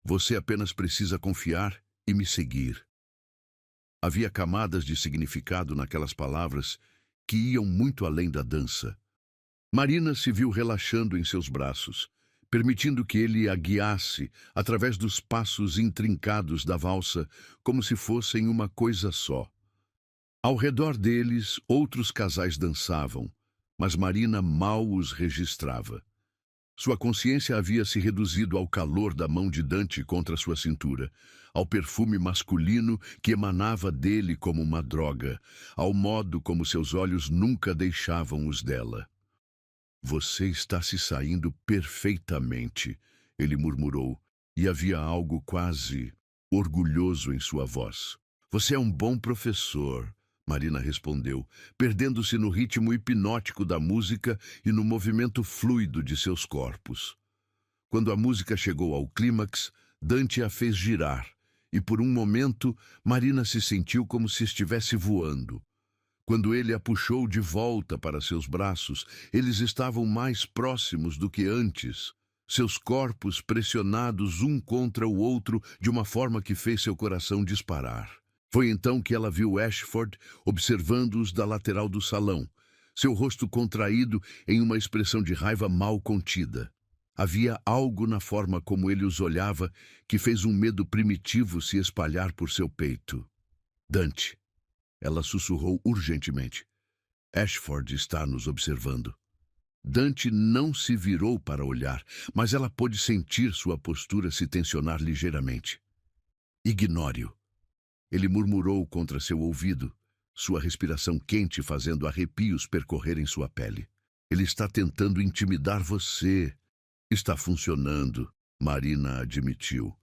[SPEAKER 2] Você apenas precisa confiar e me seguir. Havia camadas de significado naquelas palavras que iam muito além da dança. Marina se viu relaxando em seus braços, permitindo que ele a guiasse através dos passos intrincados da valsa, como se fossem uma coisa só. Ao redor deles, outros casais dançavam, mas Marina mal os registrava. Sua consciência havia se reduzido ao calor da mão de Dante contra sua cintura, ao perfume masculino que emanava dele como uma droga, ao modo como seus olhos nunca deixavam os dela. Você está se saindo perfeitamente, ele murmurou, e havia algo quase orgulhoso em sua voz. Você é um bom professor, Marina respondeu, perdendo-se no ritmo hipnótico da música e no movimento fluido de seus corpos. Quando a música chegou ao clímax, Dante a fez girar, e por um momento Marina se sentiu como se estivesse voando. Quando ele a puxou de volta para seus braços, eles estavam mais próximos do que antes, seus corpos pressionados um contra o outro de uma forma que fez seu coração disparar. Foi então que ela viu Ashford observando-os da lateral do salão, seu rosto contraído em uma expressão de raiva mal contida. Havia algo na forma como ele os olhava que fez um medo primitivo se espalhar por seu peito. Dante, ela sussurrou urgentemente. Ashford está nos observando. Dante não se virou para olhar, mas ela pôde sentir sua postura se tensionar ligeiramente. Ignore-o. Ele murmurou contra seu ouvido, sua respiração quente fazendo arrepios percorrerem sua pele. Ele está tentando intimidar você. Está funcionando, Marina admitiu.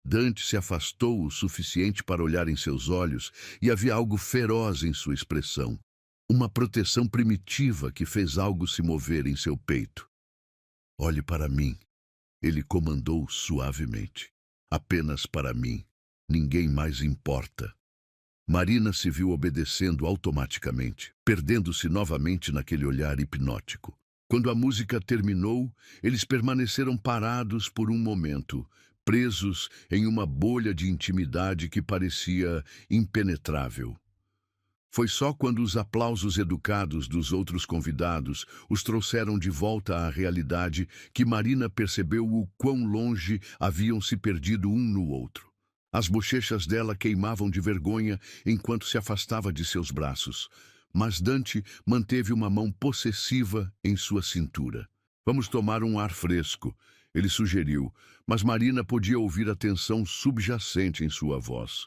[SPEAKER 2] Dante se afastou o suficiente para olhar em seus olhos e havia algo feroz em sua expressão. Uma proteção primitiva que fez algo se mover em seu peito. Olhe para mim, ele comandou suavemente. Apenas para mim. Ninguém mais importa. Marina se viu obedecendo automaticamente, perdendo-se novamente naquele olhar hipnótico. Quando a música terminou, eles permaneceram parados por um momento, presos em uma bolha de intimidade que parecia impenetrável. Foi só quando os aplausos educados dos outros convidados os trouxeram de volta à realidade que Marina percebeu o quão longe haviam se perdido um no outro. As bochechas dela queimavam de vergonha enquanto se afastava de seus braços, mas Dante manteve uma mão possessiva em sua cintura. Vamos tomar um ar fresco, ele sugeriu, mas Marina podia ouvir a tensão subjacente em sua voz.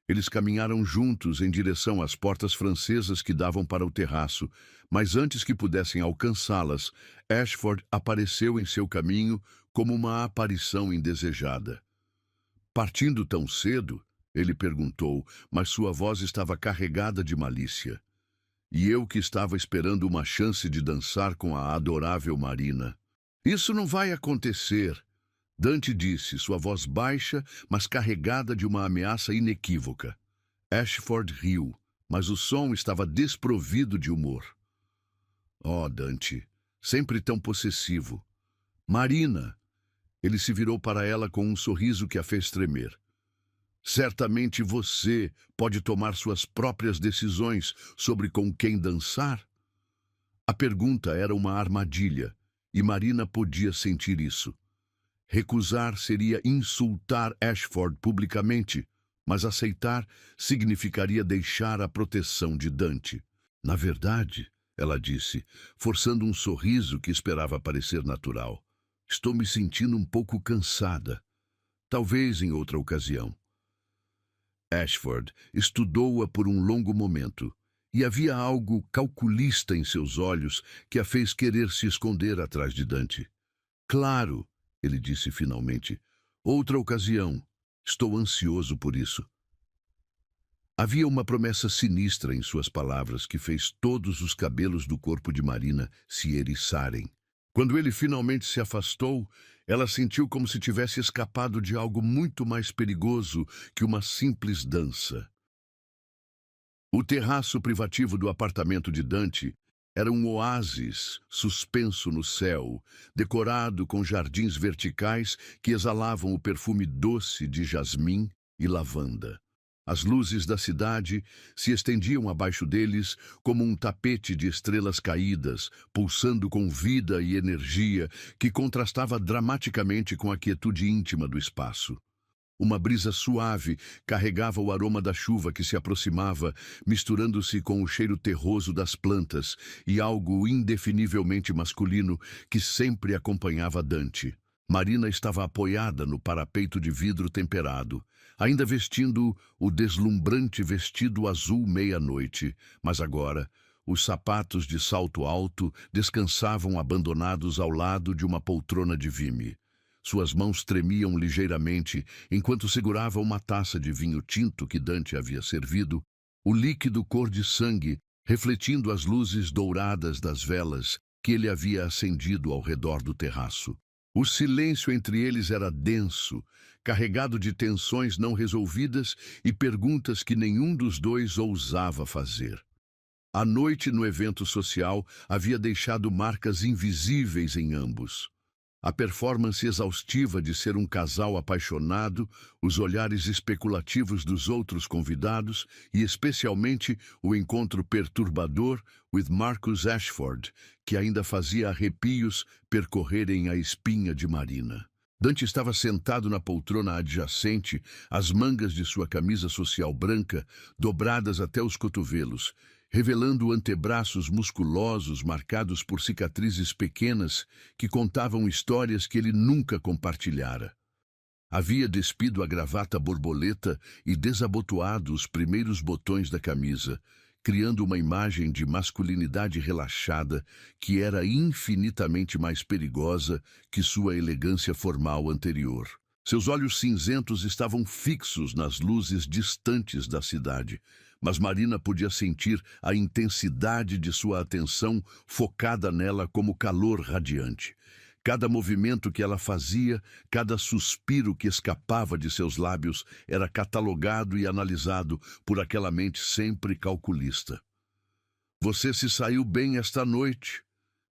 [SPEAKER 2] Eles caminharam juntos em direção às portas francesas que davam para o terraço, mas antes que pudessem alcançá-las, Ashford apareceu em seu caminho como uma aparição indesejada. Partindo tão cedo? Ele perguntou, mas sua voz estava carregada de malícia. E eu que estava esperando uma chance de dançar com a adorável Marina. Isso não vai acontecer, Dante disse, sua voz baixa, mas carregada de uma ameaça inequívoca. Ashford riu, mas o som estava desprovido de humor. Oh, Dante, sempre tão possessivo. Marina! Ele se virou para ela com um sorriso que a fez tremer. Certamente você pode tomar suas próprias decisões sobre com quem dançar? A pergunta era uma armadilha, e Marina podia sentir isso. Recusar seria insultar Ashford publicamente, mas aceitar significaria deixar a proteção de Dante. Na verdade, ela disse, forçando um sorriso que esperava parecer natural, estou me sentindo um pouco cansada. Talvez em outra ocasião. Ashford estudou-a por um longo momento, e havia algo calculista em seus olhos que a fez querer se esconder atrás de Dante. Claro, ele disse finalmente, outra ocasião. Estou ansioso por isso. Havia uma promessa sinistra em suas palavras que fez todos os cabelos do corpo de Marina se eriçarem. Quando ele finalmente se afastou, ela sentiu como se tivesse escapado de algo muito mais perigoso que uma simples dança. O terraço privativo do apartamento de Dante era um oásis suspenso no céu, decorado com jardins verticais que exalavam o perfume doce de jasmim e lavanda. As luzes da cidade se estendiam abaixo deles como um tapete de estrelas caídas, pulsando com vida e energia que contrastava dramaticamente com a quietude íntima do espaço. Uma brisa suave carregava o aroma da chuva que se aproximava, misturando-se com o cheiro terroso das plantas e algo indefinivelmente masculino que sempre acompanhava Dante. Marina estava apoiada no parapeito de vidro temperado, ainda vestindo o deslumbrante vestido azul meia-noite, mas agora os sapatos de salto alto descansavam abandonados ao lado de uma poltrona de vime. Suas mãos tremiam ligeiramente enquanto segurava uma taça de vinho tinto que Dante havia servido, o líquido cor de sangue refletindo as luzes douradas das velas que ele havia acendido ao redor do terraço. O silêncio entre eles era denso, carregado de tensões não resolvidas e perguntas que nenhum dos dois ousava fazer. A noite no evento social havia deixado marcas invisíveis em ambos. A performance exaustiva de ser um casal apaixonado, os olhares especulativos dos outros convidados e, especialmente, o encontro perturbador with Marcus Ashford, que ainda fazia arrepios percorrerem a espinha de Marina. Dante estava sentado na poltrona adjacente, as mangas de sua camisa social branca dobradas até os cotovelos, revelando antebraços musculosos marcados por cicatrizes pequenas que contavam histórias que ele nunca compartilhara. Havia despido a gravata borboleta e desabotoado os primeiros botões da camisa, criando uma imagem de masculinidade relaxada que era infinitamente mais perigosa que sua elegância formal anterior. Seus olhos cinzentos estavam fixos nas luzes distantes da cidade, mas Marina podia sentir a intensidade de sua atenção focada nela como calor radiante. Cada movimento que ela fazia, cada suspiro que escapava de seus lábios era catalogado e analisado por aquela mente sempre calculista. Você se saiu bem esta noite,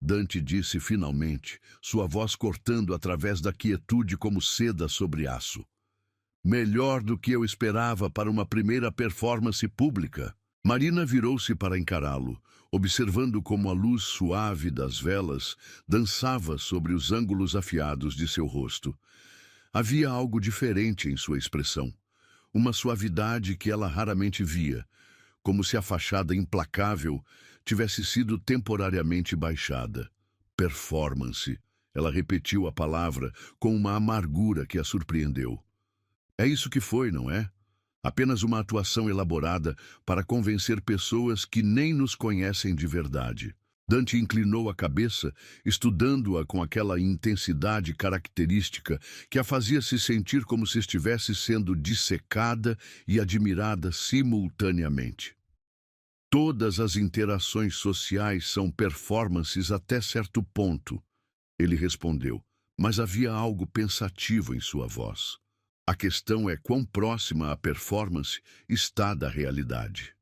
[SPEAKER 2] Dante disse finalmente, sua voz cortando através da quietude como seda sobre aço. Melhor do que eu esperava para uma primeira performance pública. Marina virou-se para encará-lo, observando como a luz suave das velas dançava sobre os ângulos afiados de seu rosto. Havia algo diferente em sua expressão, uma suavidade que ela raramente via, como se a fachada implacável tivesse sido temporariamente baixada. Performance. Ela repetiu a palavra com uma amargura que a surpreendeu. É isso que foi, não é? Apenas uma atuação elaborada para convencer pessoas que nem nos conhecem de verdade. Dante inclinou a cabeça, estudando-a com aquela intensidade característica que a fazia se sentir como se estivesse sendo dissecada e admirada simultaneamente. Todas as interações sociais são performances até certo ponto, ele respondeu, mas havia algo pensativo em sua voz. A questão é quão próxima a performance está da realidade.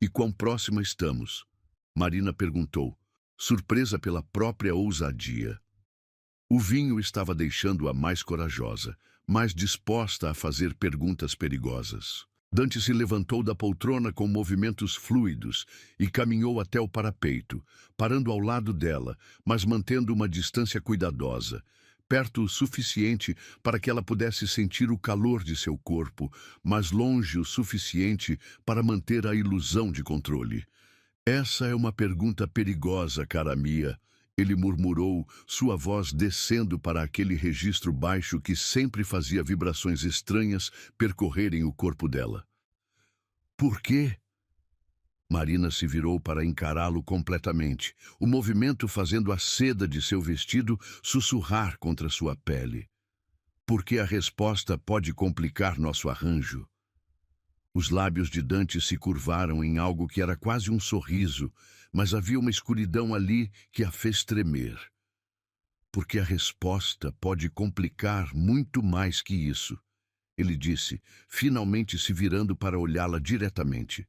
[SPEAKER 2] E quão próxima estamos? Marina perguntou, surpresa pela própria ousadia. O vinho estava deixando-a mais corajosa, mais disposta a fazer perguntas perigosas. Dante se levantou da poltrona com movimentos fluidos e caminhou até o parapeito, parando ao lado dela, mas mantendo uma distância cuidadosa, perto o suficiente para que ela pudesse sentir o calor de seu corpo, mas longe o suficiente para manter a ilusão de controle. Essa é uma pergunta perigosa, cara Mia, ele murmurou, sua voz descendo para aquele registro baixo que sempre fazia vibrações estranhas percorrerem o corpo dela. Por quê? Marina se virou para encará-lo completamente, o movimento fazendo a seda de seu vestido sussurrar contra sua pele. Porque a resposta pode complicar nosso arranjo. Os lábios de Dante se curvaram em algo que era quase um sorriso, mas havia uma escuridão ali que a fez tremer. Porque a resposta pode complicar muito mais que isso, ele disse, finalmente se virando para olhá-la diretamente.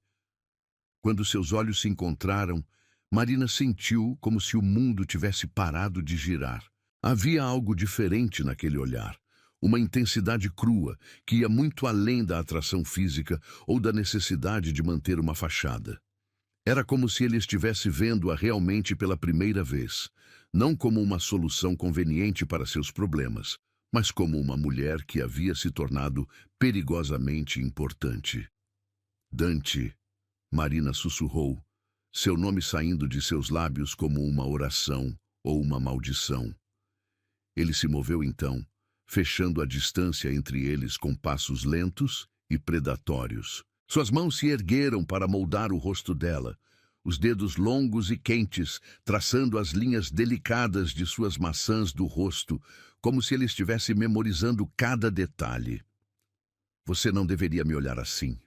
[SPEAKER 2] Quando seus olhos se encontraram, Marina sentiu como se o mundo tivesse parado de girar. Havia algo diferente naquele olhar. Uma intensidade crua, que ia muito além da atração física ou da necessidade de manter uma fachada. Era como se ele estivesse vendo-a realmente pela primeira vez, não como uma solução conveniente para seus problemas, mas como uma mulher que havia se tornado perigosamente importante. Dante, Marina sussurrou, seu nome saindo de seus lábios como uma oração ou uma maldição. Ele se moveu então, fechando a distância entre eles com passos lentos e predatórios. Suas mãos se ergueram para moldar o rosto dela, os dedos longos e quentes, traçando as linhas delicadas de suas maçãs do rosto, como se ele estivesse memorizando cada detalhe. Você não deveria me olhar assim,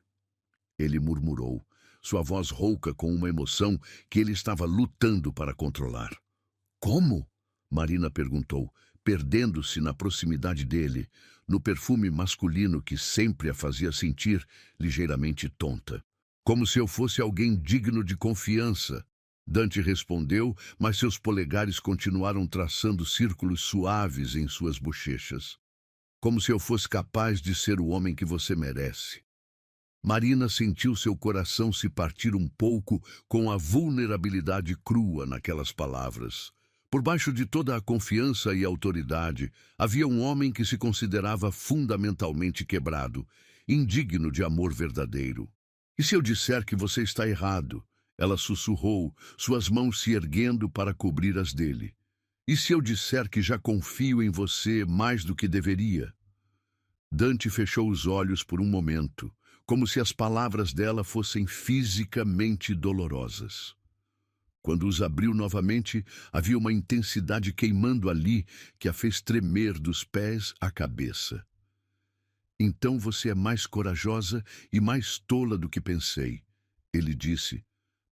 [SPEAKER 2] ele murmurou, sua voz rouca com uma emoção que ele estava lutando para controlar. Como? Marina perguntou, perdendo-se na proximidade dele, no perfume masculino que sempre a fazia sentir ligeiramente tonta. Como se eu fosse alguém digno de confiança. Dante respondeu, mas seus polegares continuaram traçando círculos suaves em suas bochechas. Como se eu fosse capaz de ser o homem que você merece. Marina sentiu seu coração se partir um pouco com a vulnerabilidade crua naquelas palavras. Por baixo de toda a confiança e autoridade, havia um homem que se considerava fundamentalmente quebrado, indigno de amor verdadeiro. E se eu disser que você está errado? Ela sussurrou, suas mãos se erguendo para cobrir as dele. E se eu disser que já confio em você mais do que deveria? Dante fechou os olhos por um momento, como se as palavras dela fossem fisicamente dolorosas. Quando os abriu novamente, havia uma intensidade queimando ali que a fez tremer dos pés à cabeça. Então você é mais corajosa e mais tola do que pensei, ele disse,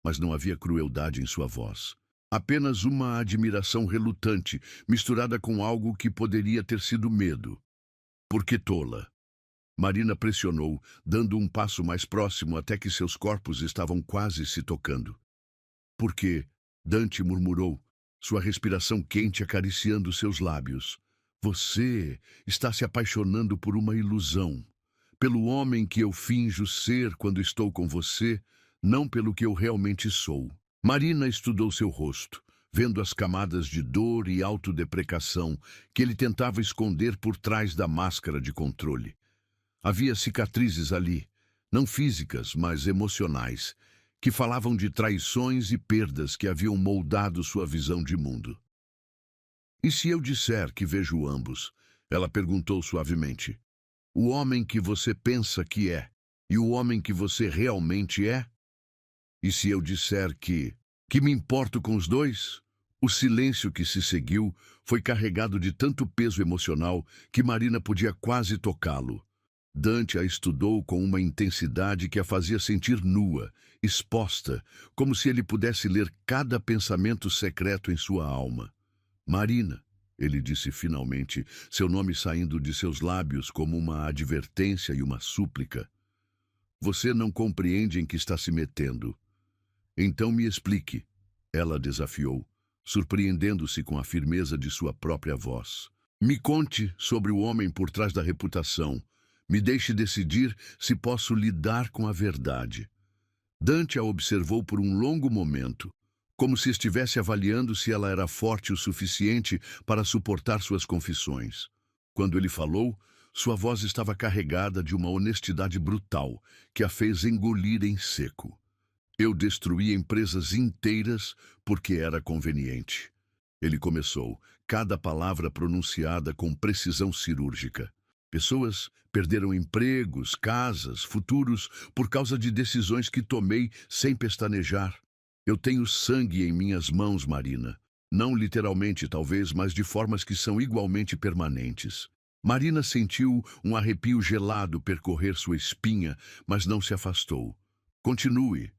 [SPEAKER 2] mas não havia crueldade em sua voz. Apenas uma admiração relutante, misturada com algo que poderia ter sido medo. Por que tola? Marina pressionou, dando um passo mais próximo até que seus corpos estavam quase se tocando. Porque, Dante murmurou, sua respiração quente acariciando seus lábios. Você está se apaixonando por uma ilusão. Pelo homem que eu finjo ser quando estou com você, não pelo que eu realmente sou. Marina estudou seu rosto, vendo as camadas de dor e autodeprecação que ele tentava esconder por trás da máscara de controle. Havia cicatrizes ali, não físicas, mas emocionais, que falavam de traições e perdas que haviam moldado sua visão de mundo. E se eu disser que vejo ambos? Ela perguntou suavemente. O homem que você pensa que é, E o homem que você realmente é? E se eu disser que me importo com os dois? O silêncio que se seguiu foi carregado de tanto peso emocional que Marina podia quase tocá-lo. Dante a estudou com uma intensidade que a fazia sentir nua, exposta, como se ele pudesse ler cada pensamento secreto em sua alma. Marina, ele disse finalmente, seu nome saindo de seus lábios como uma advertência e uma súplica. Você não compreende em que está se metendo. Então me explique, ela desafiou, surpreendendo-se com a firmeza de sua própria voz. Me conte sobre o homem por trás da reputação. Me deixe decidir se posso lidar com a verdade. Dante a observou por um longo momento, como se estivesse avaliando se ela era forte o suficiente para suportar suas confissões. Quando ele falou, sua voz estava carregada de uma honestidade brutal que a fez engolir em seco. Eu destruí empresas inteiras porque era conveniente. Ele começou, cada palavra pronunciada com precisão cirúrgica. Pessoas perderam empregos, casas, futuros por causa de decisões que tomei sem pestanejar. Eu tenho sangue em minhas mãos, Marina. Não literalmente, talvez, mas de formas que são igualmente permanentes. Marina sentiu um arrepio gelado percorrer sua espinha, mas não se afastou. Continue.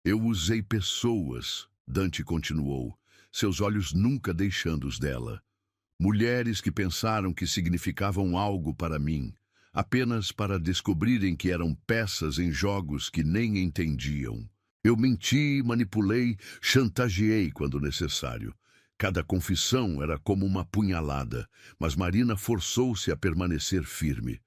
[SPEAKER 2] Eu usei pessoas, Dante continuou, seus olhos nunca deixando-os dela. Mulheres que pensaram que significavam algo para mim, apenas para descobrirem que eram peças em jogos que nem entendiam. Eu menti, manipulei, chantageei quando necessário. Cada confissão era como uma punhalada, mas Marina forçou-se a permanecer firme.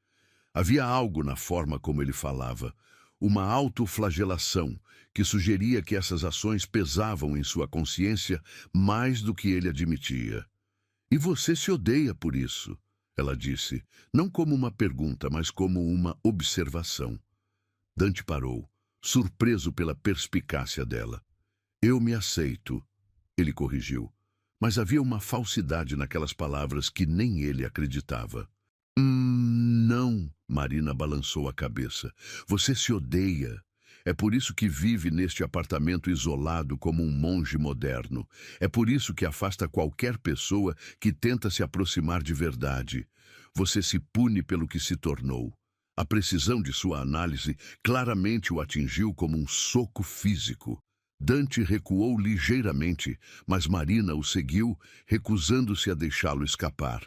[SPEAKER 2] Havia algo na forma como ele falava, uma autoflagelação que sugeria que essas ações pesavam em sua consciência mais do que ele admitia. E você se odeia por isso, ela disse, não como uma pergunta, mas como uma observação. Dante parou, surpreso pela perspicácia dela. Eu me aceito, ele corrigiu, mas havia uma falsidade naquelas palavras que nem ele acreditava. Não, Marina balançou a cabeça. Você se odeia. É por isso que vive neste apartamento isolado como um monge moderno. É por isso que afasta qualquer pessoa que tenta se aproximar de verdade. Você se pune pelo que se tornou. A precisão de sua análise claramente o atingiu como um soco físico. Dante recuou ligeiramente, mas Marina o seguiu, recusando-se a deixá-lo escapar.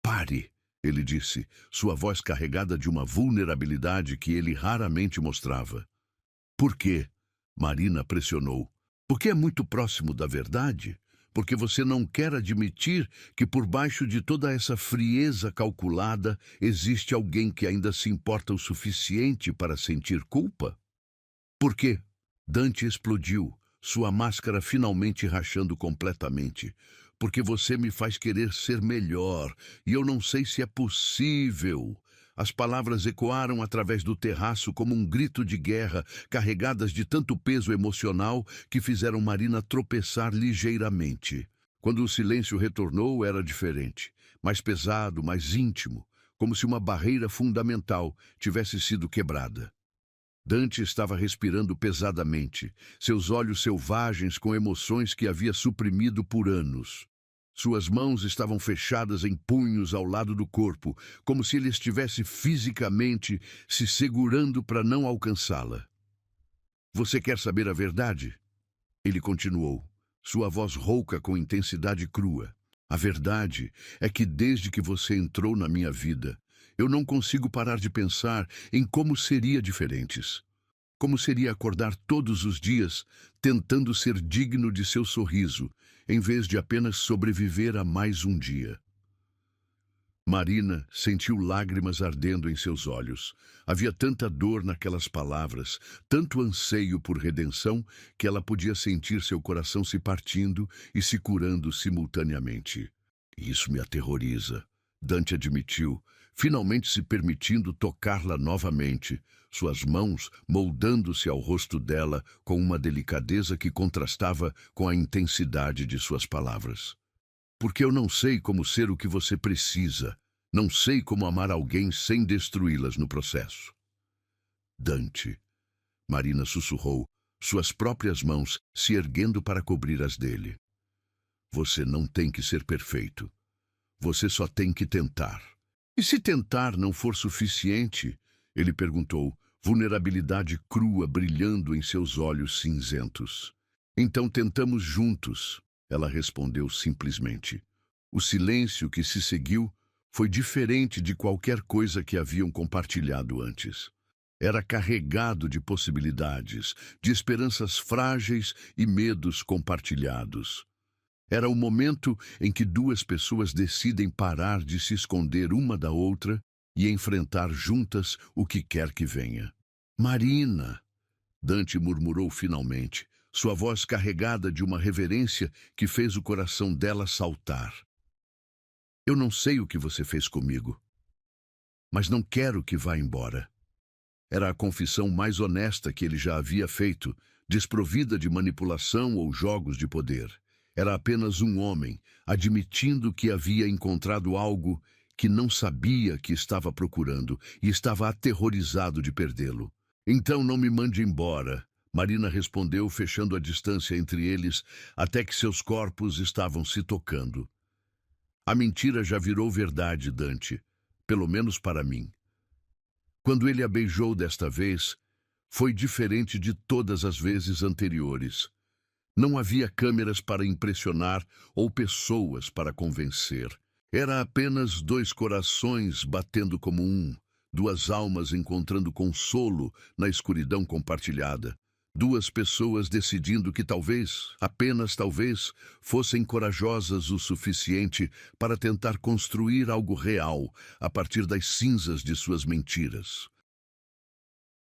[SPEAKER 2] Pare, ele disse, sua voz carregada de uma vulnerabilidade que ele raramente mostrava. Por quê? Marina pressionou. Porque é muito próximo da verdade? Porque você não quer admitir que por baixo de toda essa frieza calculada existe alguém que ainda se importa o suficiente para sentir culpa? Por quê? Dante explodiu, sua máscara finalmente rachando completamente. Porque você me faz querer ser melhor, e eu não sei se é possível. As palavras ecoaram através do terraço como um grito de guerra, carregadas de tanto peso emocional que fizeram Marina tropeçar ligeiramente. Quando o silêncio retornou, era diferente, mais pesado, mais íntimo, como se uma barreira fundamental tivesse sido quebrada. Dante estava respirando pesadamente, seus olhos selvagens com emoções que havia suprimido por anos. Suas mãos estavam fechadas em punhos ao lado do corpo, como se ele estivesse fisicamente se segurando para não alcançá-la. Você quer saber a verdade? Ele continuou, sua voz rouca com intensidade crua. A verdade é que desde que você entrou na minha vida, eu não consigo parar de pensar em como seria diferentes. Como seria acordar todos os dias tentando ser digno de seu sorriso, em vez de apenas sobreviver a mais um dia. Marina sentiu lágrimas ardendo em seus olhos. Havia tanta dor naquelas palavras, tanto anseio por redenção, que ela podia sentir seu coração se partindo e se curando simultaneamente. Isso me aterroriza, Dante admitiu, finalmente se permitindo tocá-la novamente, suas mãos moldando-se ao rosto dela com uma delicadeza que contrastava com a intensidade de suas palavras. Porque eu não sei como ser o que você precisa, não sei como amar alguém sem destruí-las no processo. Dante. Marina sussurrou, suas próprias mãos se erguendo para cobrir as dele. Você não tem que ser perfeito. Você só tem que tentar. E se tentar não for suficiente? Ele perguntou, vulnerabilidade crua brilhando em seus olhos cinzentos. Então tentamos juntos, ela respondeu simplesmente. O silêncio que se seguiu foi diferente de qualquer coisa que haviam compartilhado antes. Era carregado de possibilidades, de esperanças frágeis e medos compartilhados. Era o momento em que duas pessoas decidem parar de se esconder uma da outra e enfrentar juntas o que quer que venha. Marina, Dante murmurou finalmente, sua voz carregada de uma reverência que fez o coração dela saltar. Eu não sei o que você fez comigo, mas não quero que vá embora. Era a confissão mais honesta que ele já havia feito, desprovida de manipulação ou jogos de poder. Era apenas um homem, admitindo que havia encontrado algo que não sabia que estava procurando e estava aterrorizado de perdê-lo. Então não me mande embora, Marina respondeu, fechando a distância entre eles até que seus corpos estavam se tocando. A mentira já virou verdade, Dante, pelo menos para mim. Quando ele a beijou desta vez, foi diferente de todas as vezes anteriores. Não havia câmeras para impressionar ou pessoas para convencer. Era apenas dois corações batendo como um, duas almas encontrando consolo na escuridão compartilhada. Duas pessoas decidindo que talvez, apenas talvez, fossem corajosas o suficiente para tentar construir algo real a partir das cinzas de suas mentiras.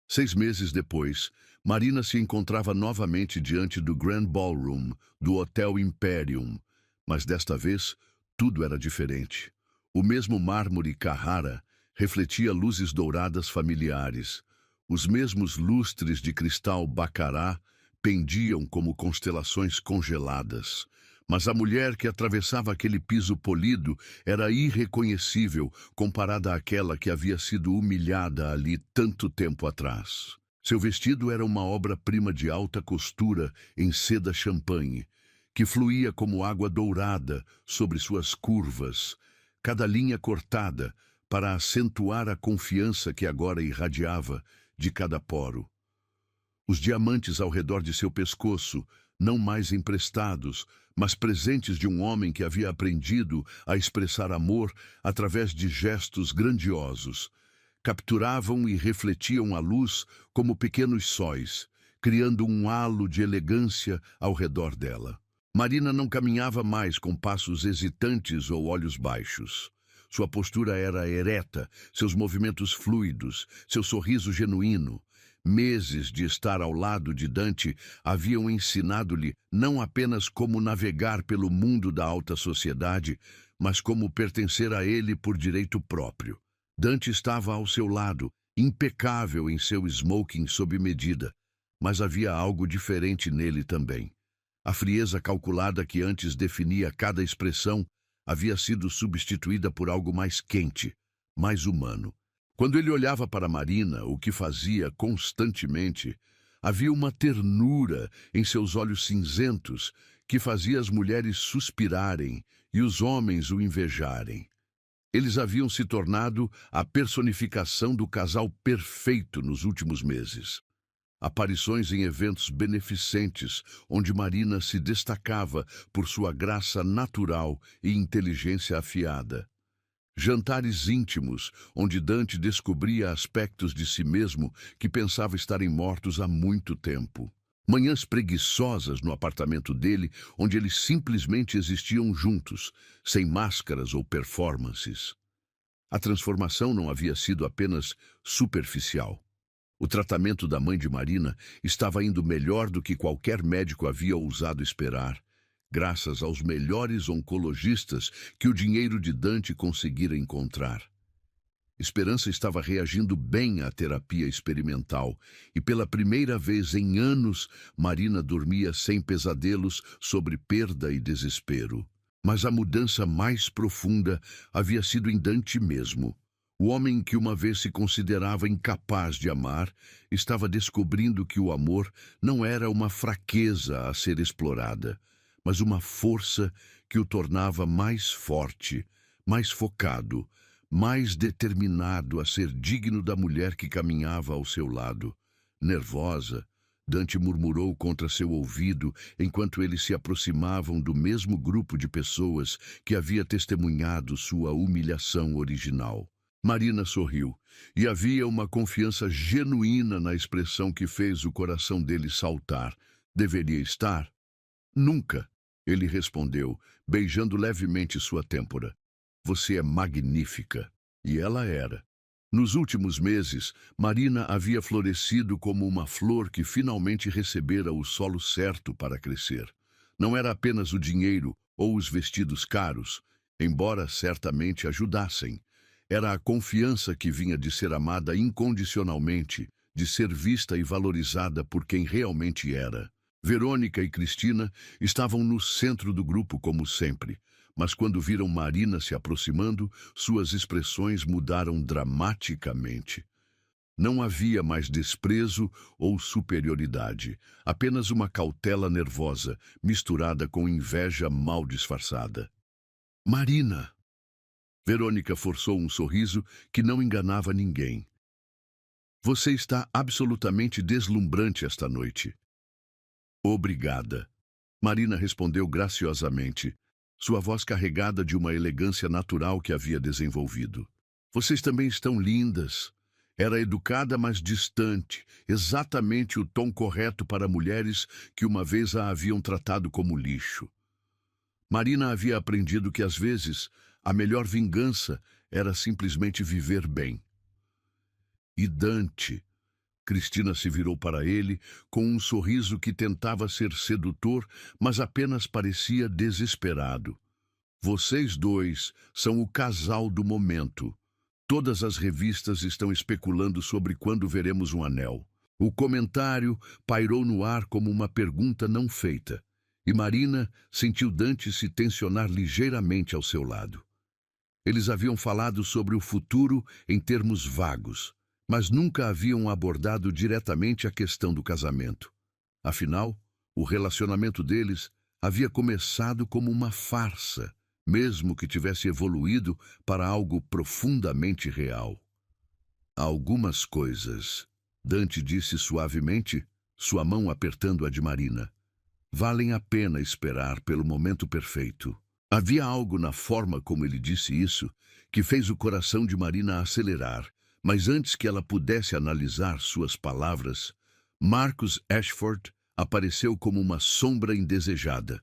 [SPEAKER 2] 6 meses depois, Marina se encontrava novamente diante do Grand Ballroom do Hotel Imperium, mas desta vez tudo era diferente. O mesmo mármore Carrara refletia luzes douradas familiares. Os mesmos lustres de cristal Baccarat pendiam como constelações congeladas. Mas a mulher que atravessava aquele piso polido era irreconhecível comparada àquela que havia sido humilhada ali tanto tempo atrás. Seu vestido era uma obra-prima de alta costura em seda champanhe, que fluía como água dourada sobre suas curvas, cada linha cortada para acentuar a confiança que agora irradiava de cada poro. Os diamantes ao redor de seu pescoço, não mais emprestados, mas presentes de um homem que havia aprendido a expressar amor através de gestos grandiosos, capturavam e refletiam a luz como pequenos sóis, criando um halo de elegância ao redor dela. Marina não caminhava mais com passos hesitantes ou olhos baixos. Sua postura era ereta, seus movimentos fluidos, seu sorriso genuíno. Meses de estar ao lado de Dante haviam ensinado-lhe não apenas como navegar pelo mundo da alta sociedade, mas como pertencer a ele por direito próprio. Dante estava ao seu lado, impecável em seu smoking sob medida, mas havia algo diferente nele também. A frieza calculada que antes definia cada expressão havia sido substituída por algo mais quente, mais humano. Quando ele olhava para Marina, o que fazia constantemente, havia uma ternura em seus olhos cinzentos que fazia as mulheres suspirarem e os homens o invejarem. Eles haviam se tornado a personificação do casal perfeito nos últimos meses. Aparições em eventos beneficentes, onde Marina se destacava por sua graça natural e inteligência afiada. Jantares íntimos, onde Dante descobria aspectos de si mesmo que pensava estarem mortos há muito tempo. Manhãs preguiçosas no apartamento dele, onde eles simplesmente existiam juntos, sem máscaras ou performances. A transformação não havia sido apenas superficial. O tratamento da mãe de Marina estava indo melhor do que qualquer médico havia ousado esperar, graças aos melhores oncologistas que o dinheiro de Dante conseguira encontrar. Esperança estava reagindo bem à terapia experimental e pela primeira vez em anos Marina dormia sem pesadelos sobre perda e desespero. Mas a mudança mais profunda havia sido em Dante mesmo. O homem que uma vez se considerava incapaz de amar estava descobrindo que o amor não era uma fraqueza a ser explorada, mas uma força que o tornava mais forte, mais focado, mais determinado a ser digno da mulher que caminhava ao seu lado. Nervosa, Dante murmurou contra seu ouvido enquanto eles se aproximavam do mesmo grupo de pessoas que havia testemunhado sua humilhação original. Marina sorriu, e havia uma confiança genuína na expressão que fez o coração dele saltar. Deveria estar? Nunca, ele respondeu, beijando levemente sua têmpora. Você é magnífica. E ela era. Nos últimos meses, Marina havia florescido como uma flor que finalmente recebera o solo certo para crescer. Não era apenas o dinheiro ou os vestidos caros, embora certamente ajudassem. Era a confiança que vinha de ser amada incondicionalmente, de ser vista e valorizada por quem realmente era. Verônica e Cristina estavam no centro do grupo como sempre, mas quando viram Marina se aproximando, suas expressões mudaram dramaticamente. Não havia mais desprezo ou superioridade, apenas uma cautela nervosa, misturada com inveja mal disfarçada. Marina! Verônica forçou um sorriso que não enganava ninguém. Você está absolutamente deslumbrante esta noite. Obrigada. Marina respondeu graciosamente, sua voz carregada de uma elegância natural que havia desenvolvido. Vocês também estão lindas. Era educada, mas distante, exatamente o tom correto para mulheres que uma vez a haviam tratado como lixo. Marina havia aprendido que, às vezes, a melhor vingança era simplesmente viver bem. E Dante... Cristina se virou para ele com um sorriso que tentava ser sedutor, mas apenas parecia desesperado. Vocês dois são o casal do momento. Todas as revistas estão especulando sobre quando veremos um anel. O comentário pairou no ar como uma pergunta não feita, e Marina sentiu Dante se tensionar ligeiramente ao seu lado. Eles haviam falado sobre o futuro em termos vagos, mas nunca haviam abordado diretamente a questão do casamento. Afinal, o relacionamento deles havia começado como uma farsa, mesmo que tivesse evoluído para algo profundamente real. Algumas coisas, Dante disse suavemente, sua mão apertando a de Marina, valem a pena esperar pelo momento perfeito. Havia algo na forma como ele disse isso que fez o coração de Marina acelerar. Mas antes que ela pudesse analisar suas palavras, Marcus Ashford apareceu como uma sombra indesejada.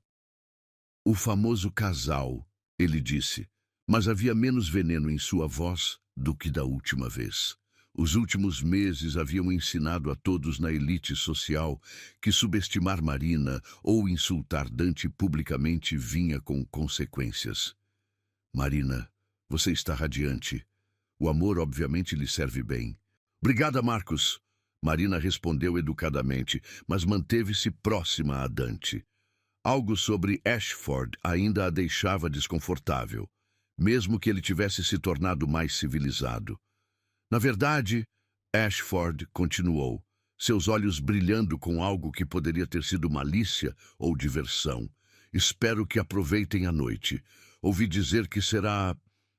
[SPEAKER 2] O famoso casal, ele disse, mas havia menos veneno em sua voz do que da última vez. Os últimos meses haviam ensinado a todos na elite social que subestimar Marina ou insultar Dante publicamente vinha com consequências. Marina, você está radiante. O amor obviamente lhe serve bem. Obrigada, Marcos. Marina respondeu educadamente, mas manteve-se próxima a Dante. Algo sobre Ashford ainda a deixava desconfortável, mesmo que ele tivesse se tornado mais civilizado. Na verdade, Ashford continuou, seus olhos brilhando com algo que poderia ter sido malícia ou diversão. Espero que aproveitem a noite. Ouvi dizer que será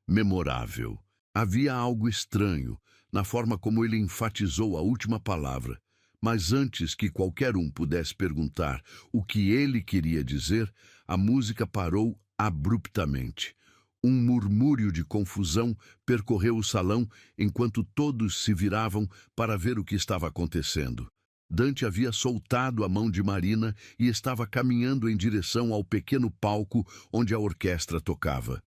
[SPEAKER 2] memorável. Havia algo estranho na forma como ele enfatizou a última palavra, mas antes que qualquer um pudesse perguntar o que ele queria dizer, a música parou abruptamente. Um murmúrio de confusão percorreu o salão enquanto todos se viravam para ver o que estava acontecendo. Dante havia soltado a mão de Marina e estava caminhando em direção ao pequeno palco onde a orquestra tocava.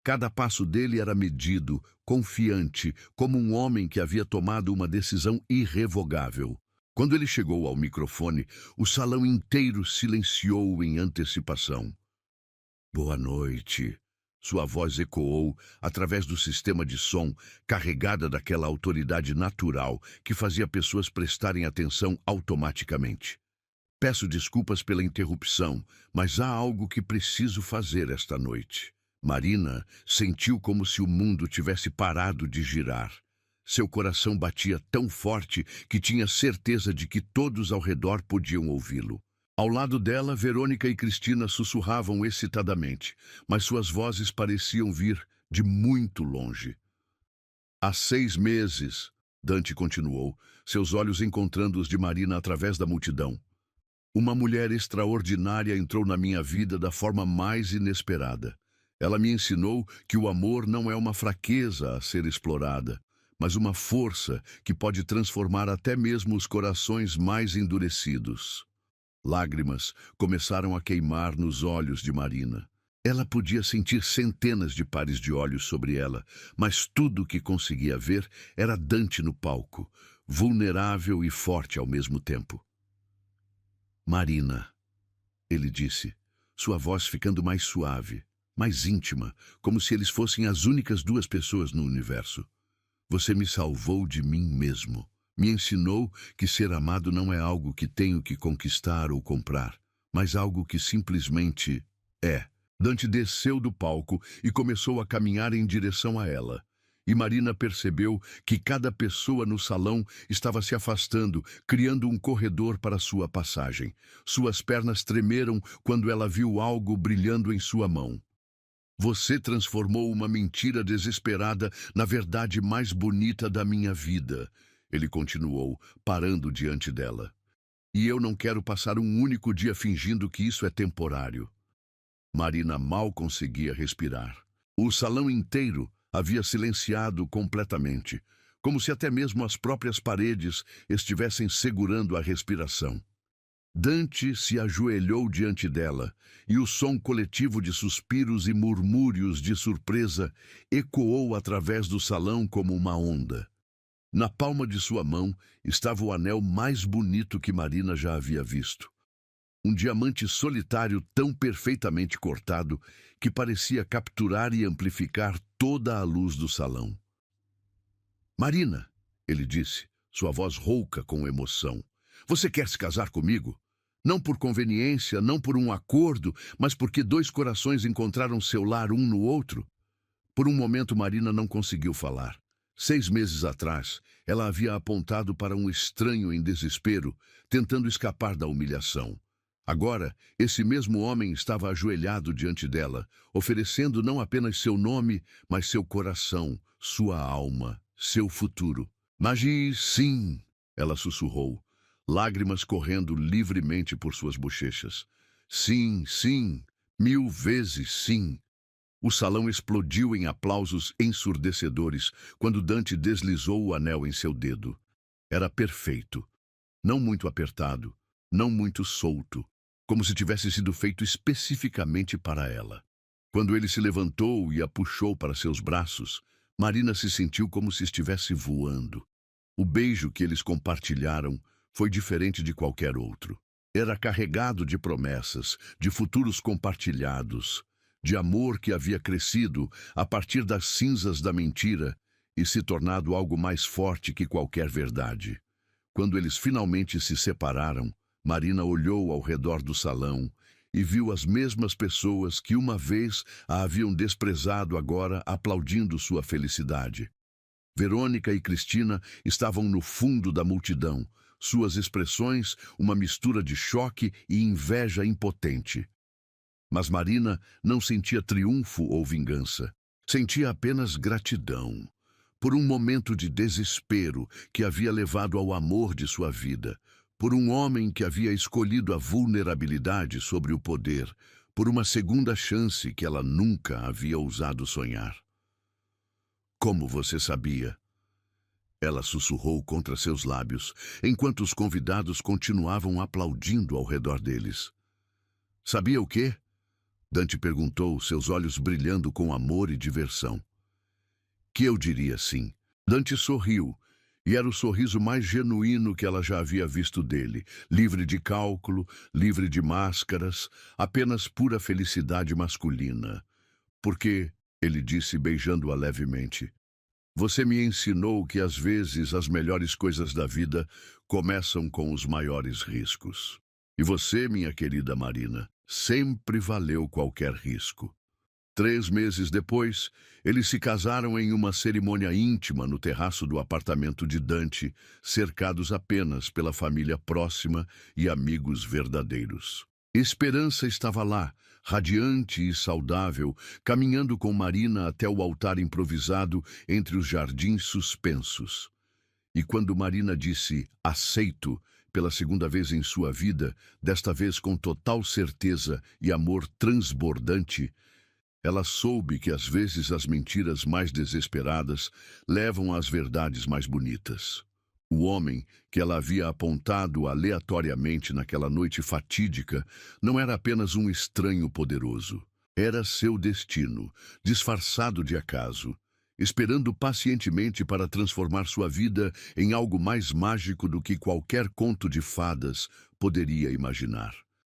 [SPEAKER 2] Cada passo dele era medido, confiante, como um homem que havia tomado uma decisão irrevogável. Quando ele chegou ao microfone, o salão inteiro silenciou em antecipação. Boa noite. Sua voz ecoou através do sistema de som, carregada daquela autoridade natural que fazia pessoas prestarem atenção automaticamente. Peço desculpas pela interrupção, mas há algo que preciso fazer esta noite. Marina sentiu como se o mundo tivesse parado de girar. Seu coração batia tão forte que tinha certeza de que todos ao redor podiam ouvi-lo. Ao lado dela, Verônica e Cristina sussurravam excitadamente, mas suas vozes pareciam vir de muito longe. Há 6 meses, Dante continuou, seus olhos encontrando os de Marina através da multidão. Uma mulher extraordinária entrou na minha vida da forma mais inesperada. Ela me ensinou que o amor não é uma fraqueza a ser explorada, mas uma força que pode transformar até mesmo os corações mais endurecidos. Lágrimas começaram a queimar nos olhos de Marina. Ela podia sentir centenas de pares de olhos sobre ela, mas tudo o que conseguia ver era Dante no palco, vulnerável e forte ao mesmo tempo. Marina, ele disse, sua voz ficando mais suave, mais íntima, como se eles fossem as únicas 2 pessoas no universo. Você me salvou de mim mesmo. Me ensinou que ser amado não é algo que tenho que conquistar ou comprar, mas algo que simplesmente é. Dante desceu do palco e começou a caminhar em direção a ela. E Marina percebeu que cada pessoa no salão estava se afastando, criando um corredor para sua passagem. Suas pernas tremeram quando ela viu algo brilhando em sua mão. Você transformou uma mentira desesperada na verdade mais bonita da minha vida, ele continuou, parando diante dela. E eu não quero passar um único dia fingindo que isso é temporário. Marina mal conseguia respirar. O salão inteiro havia silenciado completamente, como se até mesmo as próprias paredes estivessem segurando a respiração. Dante se ajoelhou diante dela, e o som coletivo de suspiros e murmúrios de surpresa ecoou através do salão como uma onda. Na palma de sua mão estava o anel mais bonito que Marina já havia visto. Um diamante solitário tão perfeitamente cortado que parecia capturar e amplificar toda a luz do salão. Marina, ele disse, sua voz rouca com emoção, você quer se casar comigo? Não por conveniência, não por um acordo, mas porque 2 corações encontraram seu lar um no outro? Por um momento Marina não conseguiu falar. 6 meses atrás, ela havia apontado para um estranho em desespero, tentando escapar da humilhação. Agora, esse mesmo homem estava ajoelhado diante dela, oferecendo não apenas seu nome, mas seu coração, sua alma, seu futuro. Mas sim, ela sussurrou, lágrimas correndo livremente por suas bochechas. Sim, sim, 1000 vezes sim. O salão explodiu em aplausos ensurdecedores quando Dante deslizou o anel em seu dedo. Era perfeito. Não muito apertado, não muito solto, como se tivesse sido feito especificamente para ela. Quando ele se levantou e a puxou para seus braços, Marina se sentiu como se estivesse voando. O beijo que eles compartilharam foi diferente de qualquer outro. Era carregado de promessas, de futuros compartilhados, de amor que havia crescido a partir das cinzas da mentira e se tornado algo mais forte que qualquer verdade. Quando eles finalmente se separaram, Marina olhou ao redor do salão e viu as mesmas pessoas que uma vez a haviam desprezado agora aplaudindo sua felicidade. Verônica e Cristina estavam no fundo da multidão, suas expressões uma mistura de choque e inveja impotente. Mas Marina não sentia triunfo ou vingança. Sentia apenas gratidão. Por um momento de desespero que havia levado ao amor de sua vida. Por um homem que havia escolhido a vulnerabilidade sobre o poder. Por uma segunda chance que ela nunca havia ousado sonhar. Como você sabia? Ela sussurrou contra seus lábios, enquanto os convidados continuavam aplaudindo ao redor deles. Sabia o quê? Dante perguntou, seus olhos brilhando com amor e diversão. Que eu diria sim. Dante sorriu, e era o sorriso mais genuíno que ela já havia visto dele, livre de cálculo, livre de máscaras, apenas pura felicidade masculina. Porque, ele disse beijando-a levemente, você me ensinou que às vezes as melhores coisas da vida começam com os maiores riscos. E você, minha querida Marina, sempre valeu qualquer risco. 3 meses depois, eles se casaram em uma cerimônia íntima no terraço do apartamento de Dante, cercados apenas pela família próxima e amigos verdadeiros. Esperança estava lá, radiante e saudável, caminhando com Marina até o altar improvisado entre os jardins suspensos. E quando Marina disse "aceito" pela segunda vez em sua vida, desta vez com total certeza e amor transbordante, ela soube que às vezes as mentiras mais desesperadas levam às verdades mais bonitas. O homem que ela havia apontado aleatoriamente naquela noite fatídica não era apenas um estranho poderoso. Era seu destino, disfarçado de acaso, esperando pacientemente para transformar sua vida em algo mais mágico do que qualquer conto de fadas poderia imaginar.